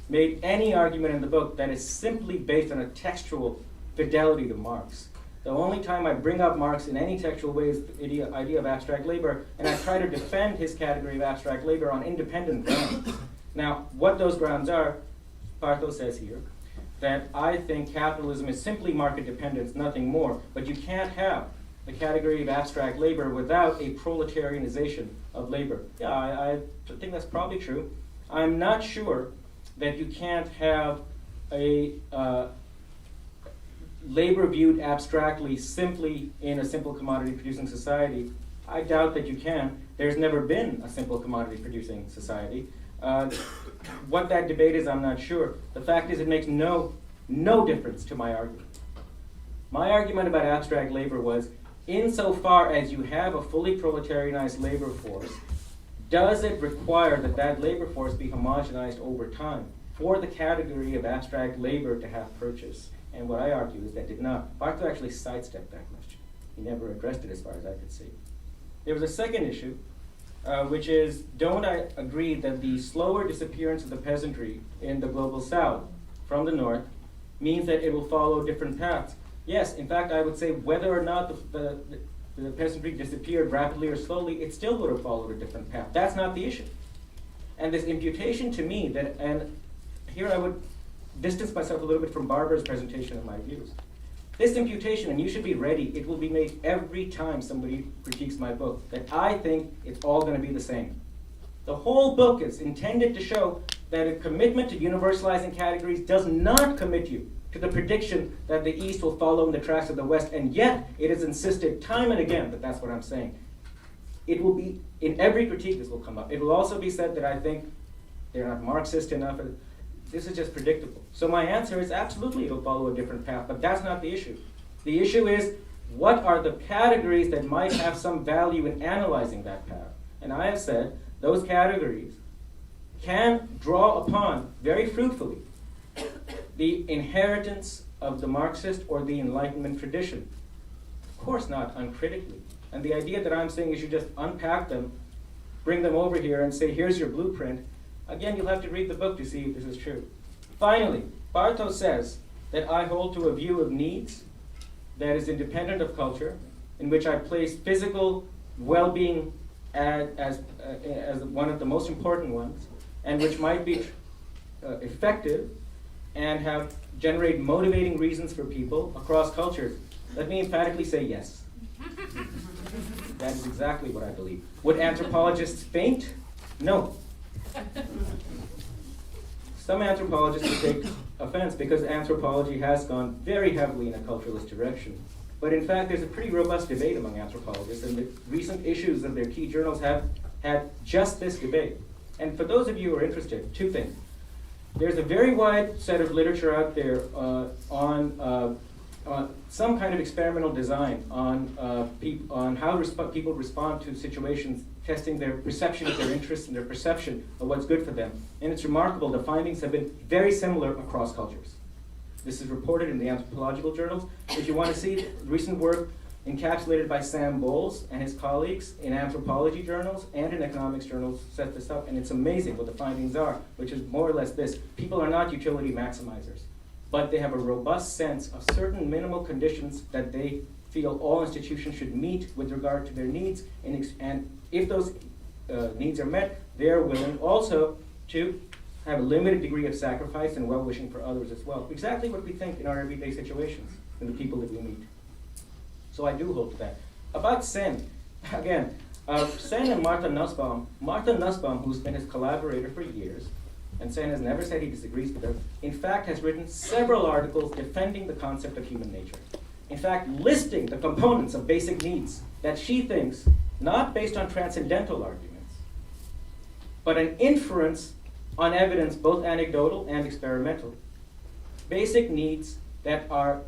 made any argument in the book that is simply based on a textual fidelity to Marx. The only time I bring up Marx in any textual way is the idea of abstract labor, and I try to defend his category of abstract labor on independent grounds. Now, what those grounds are, Partha says here, that I think capitalism is simply market dependence, nothing more, but you can't have the category of abstract labor without a proletarianization of labor. Yeah, I think that's probably true. I'm not sure that you can't have a labor viewed abstractly simply in a simple commodity producing society. I doubt that you can. There's never been a simple commodity producing society. What that debate is, I'm not sure. The fact is it makes no difference to my argument. My argument about abstract labor was, insofar as you have a fully proletarianized labor force, does it require that that labor force be homogenized over time for the category of abstract labor to have purchase? And what I argue is that did not. Partha actually sidestepped that question. He never addressed it as far as I could see. There was a second issue, which is, don't I agree that the slower disappearance of the peasantry in the global south from the north means that it will follow different paths? Yes, in fact, I would say whether or not the peasantry disappeared rapidly or slowly, it still would have followed a different path. That's not the issue. And this imputation to me that, and here I would distance myself a little bit from Barbara's presentation of my views. This imputation, and you should be ready, it will be made every time somebody critiques my book, that I think it's all going to be the same. The whole book is intended to show that a commitment to universalizing categories does not commit you to the prediction that the East will follow in the tracks of the West, and yet it is insisted time and again that that's what I'm saying. It will be, in every critique this will come up. It will also be said that I think they're not Marxist enough. This is just predictable. So my answer is absolutely it'll follow a different path, but that's not the issue. The issue is, what are the categories that might have some value in analyzing that path? And I have said those categories can draw upon, very fruitfully, the inheritance of the Marxist or the Enlightenment tradition. Of course not uncritically. And the idea that I'm saying is you just unpack them, bring them over here and say, here's your blueprint. Again, you'll have to read the book to see if this is true. Finally, Partha says that I hold to a view of needs that is independent of culture, in which I place physical well-being as one of the most important ones, and which might be effective and generate motivating reasons for people across cultures. Let me emphatically say yes. That is exactly what I believe. Would anthropologists faint? No. some anthropologists will take offense because anthropology has gone very heavily in a culturalist direction. But in fact, there's a pretty robust debate among anthropologists, and the recent issues of their key journals have had just this debate. And for those of you who are interested, two things. There's a very wide set of literature out there on some kind of experimental design on how people respond to situations, testing their perception of their interests and their perception of what's good for them. And it's remarkable, the findings have been very similar across cultures. This is reported in the anthropological journals. If you want to see recent work encapsulated by Sam Bowles and his colleagues in anthropology journals and in economics journals, set this up, and it's amazing what the findings are, which is more or less this. People are not utility maximizers, but they have a robust sense of certain minimal conditions that they feel all institutions should meet with regard to their needs, and if those needs are met, they're willing also to have a limited degree of sacrifice and well-wishing for others as well. Exactly what we think in our everyday situations and the people that we meet. So I do hold to that. About Sen, again, Sen and Martha Nussbaum, who's been his collaborator for years, and Sen has never said he disagrees with her, in fact has written several articles defending the concept of human nature. In fact, listing the components of basic needs that she thinks, not based on transcendental arguments, but an inference on evidence, both anecdotal and experimental. Basic needs that are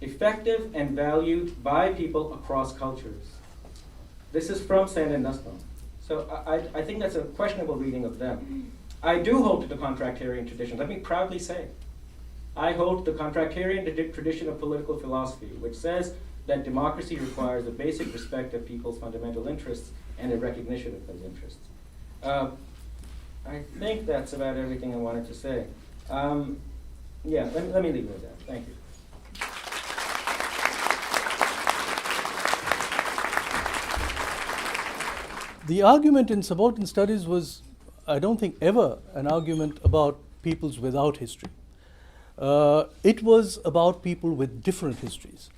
effective and valued by people across cultures. This is from Sen and Nussbaum. So I think that's a questionable reading of them. I do hold to the contractarian tradition. Let me proudly say, I hold to the contractarian tradition of political philosophy, which says that democracy requires a basic respect of people's fundamental interests and a recognition of those interests. I think that's about everything I wanted to say. Yeah, let me leave it at that. Thank you. The argument in subaltern studies was, I don't think, ever an argument about peoples without history. It was about people with different histories.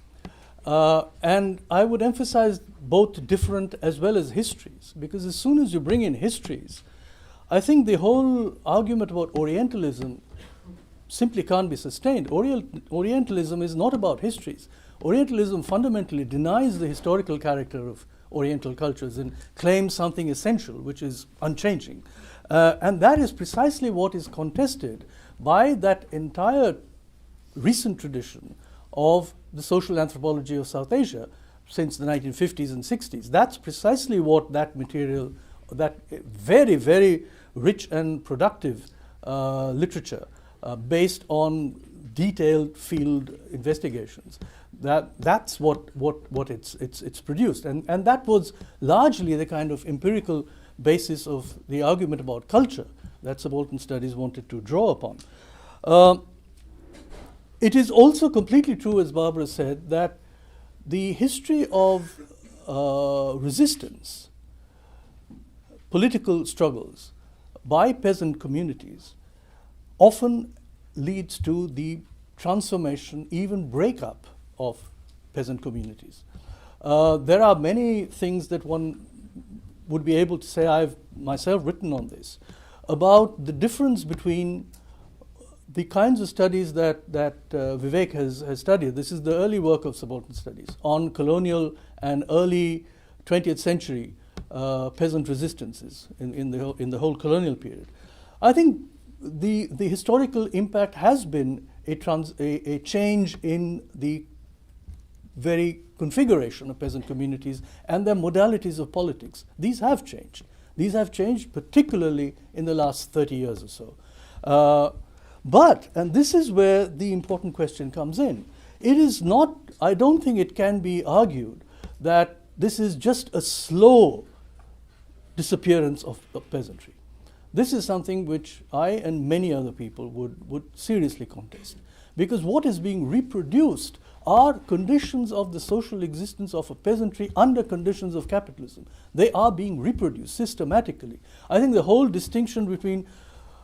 And I would emphasize both different as well as histories, because as soon as you bring in histories, I think the whole argument about Orientalism simply can't be sustained. Orientalism is not about histories. Orientalism fundamentally denies the historical character of Oriental cultures and claims something essential, which is unchanging. And that is precisely what is contested by that entire recent tradition of the social anthropology of South Asia since the 1950s and 60s. That's precisely what that material, that very, very rich and productive literature based on detailed field investigations. That's what it's produced, and that was largely the kind of empirical basis of the argument about culture that subaltern studies wanted to draw upon. It is also completely true, as Barbara said, that the history of resistance, political struggles by peasant communities often leads to the transformation, even breakup of peasant communities. There are many things that one would be able to say. I've myself written on this, about the difference between the kinds of studies that Vivek has studied. This is the early work of subaltern studies on colonial and early 20th century peasant resistances in the whole colonial period. I think the historical impact has been a change in the very configuration of peasant communities and their modalities of politics. These have changed. These have changed particularly in the last 30 years or so. But, and this is where the important question comes in, it is not, I don't think it can be argued that this is just a slow disappearance of peasantry. This is something which I and many other people would seriously contest. Because what is being reproduced are conditions of the social existence of a peasantry under conditions of capitalism. They are being reproduced systematically. I think the whole distinction between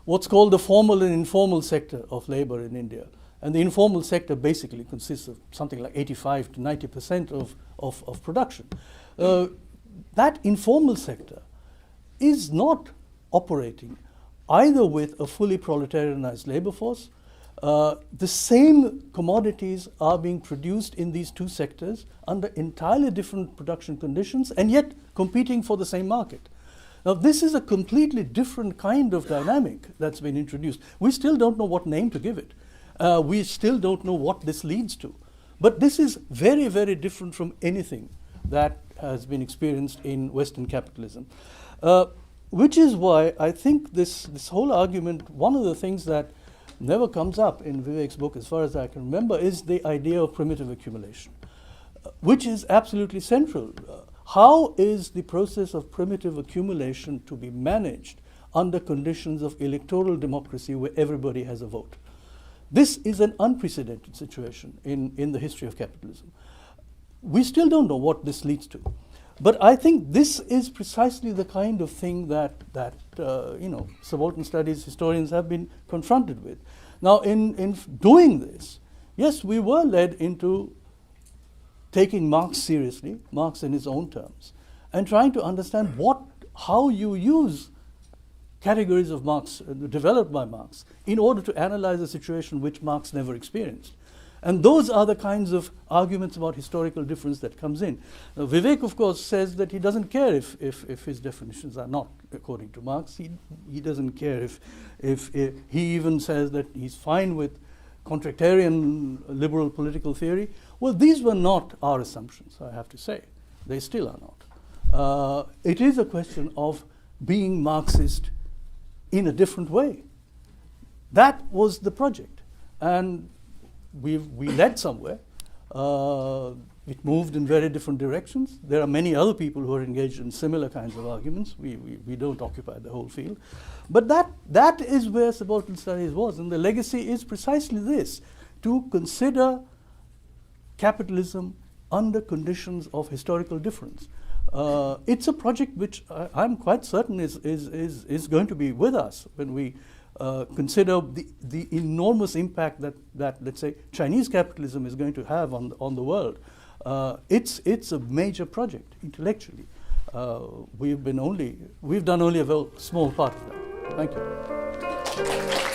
what's called the formal and informal sector of labor in India, and the informal sector basically consists of something like 85 to 90% of production. That informal sector is not operating either with a fully proletarianized labor force. The same commodities are being produced in these two sectors under entirely different production conditions and yet competing for the same market. Now, this is a completely different kind of dynamic that's been introduced. We still don't know what name to give it. We still don't know what this leads to. But this is very, very different from anything that has been experienced in Western capitalism. Which is why I think this whole argument, one of the things that never comes up in Vivek's book, as far as I can remember, is the idea of primitive accumulation, which is absolutely central. How is the process of primitive accumulation to be managed under conditions of electoral democracy where everybody has a vote? This is an unprecedented situation in the history of capitalism. We still don't know what this leads to. But I think this is precisely the kind of thing that subaltern studies historians have been confronted with. Now, in doing this, yes, we were led into taking Marx seriously, Marx in his own terms, and trying to understand how you use categories of Marx developed by Marx in order to analyze a situation which Marx never experienced. And those are the kinds of arguments about historical difference that comes in. Now, Vivek, of course, says that he doesn't care if his definitions are not according to Marx. He doesn't care if he even says that he's fine with contractarian liberal political theory. Well, these were not our assumptions, I have to say. They still are not. It is a question of being Marxist in a different way. That was the project. And we led somewhere. It moved in very different directions. There are many other people who are engaged in similar kinds of arguments. We don't occupy the whole field. But that is where subaltern studies was. And the legacy is precisely this, to consider capitalism under conditions of historical difference. It's a project which I'm quite certain is going to be with us when we consider the enormous impact that let's say Chinese capitalism is going to have on the world. It's a major project intellectually. We've done only a very small part of that. Thank you.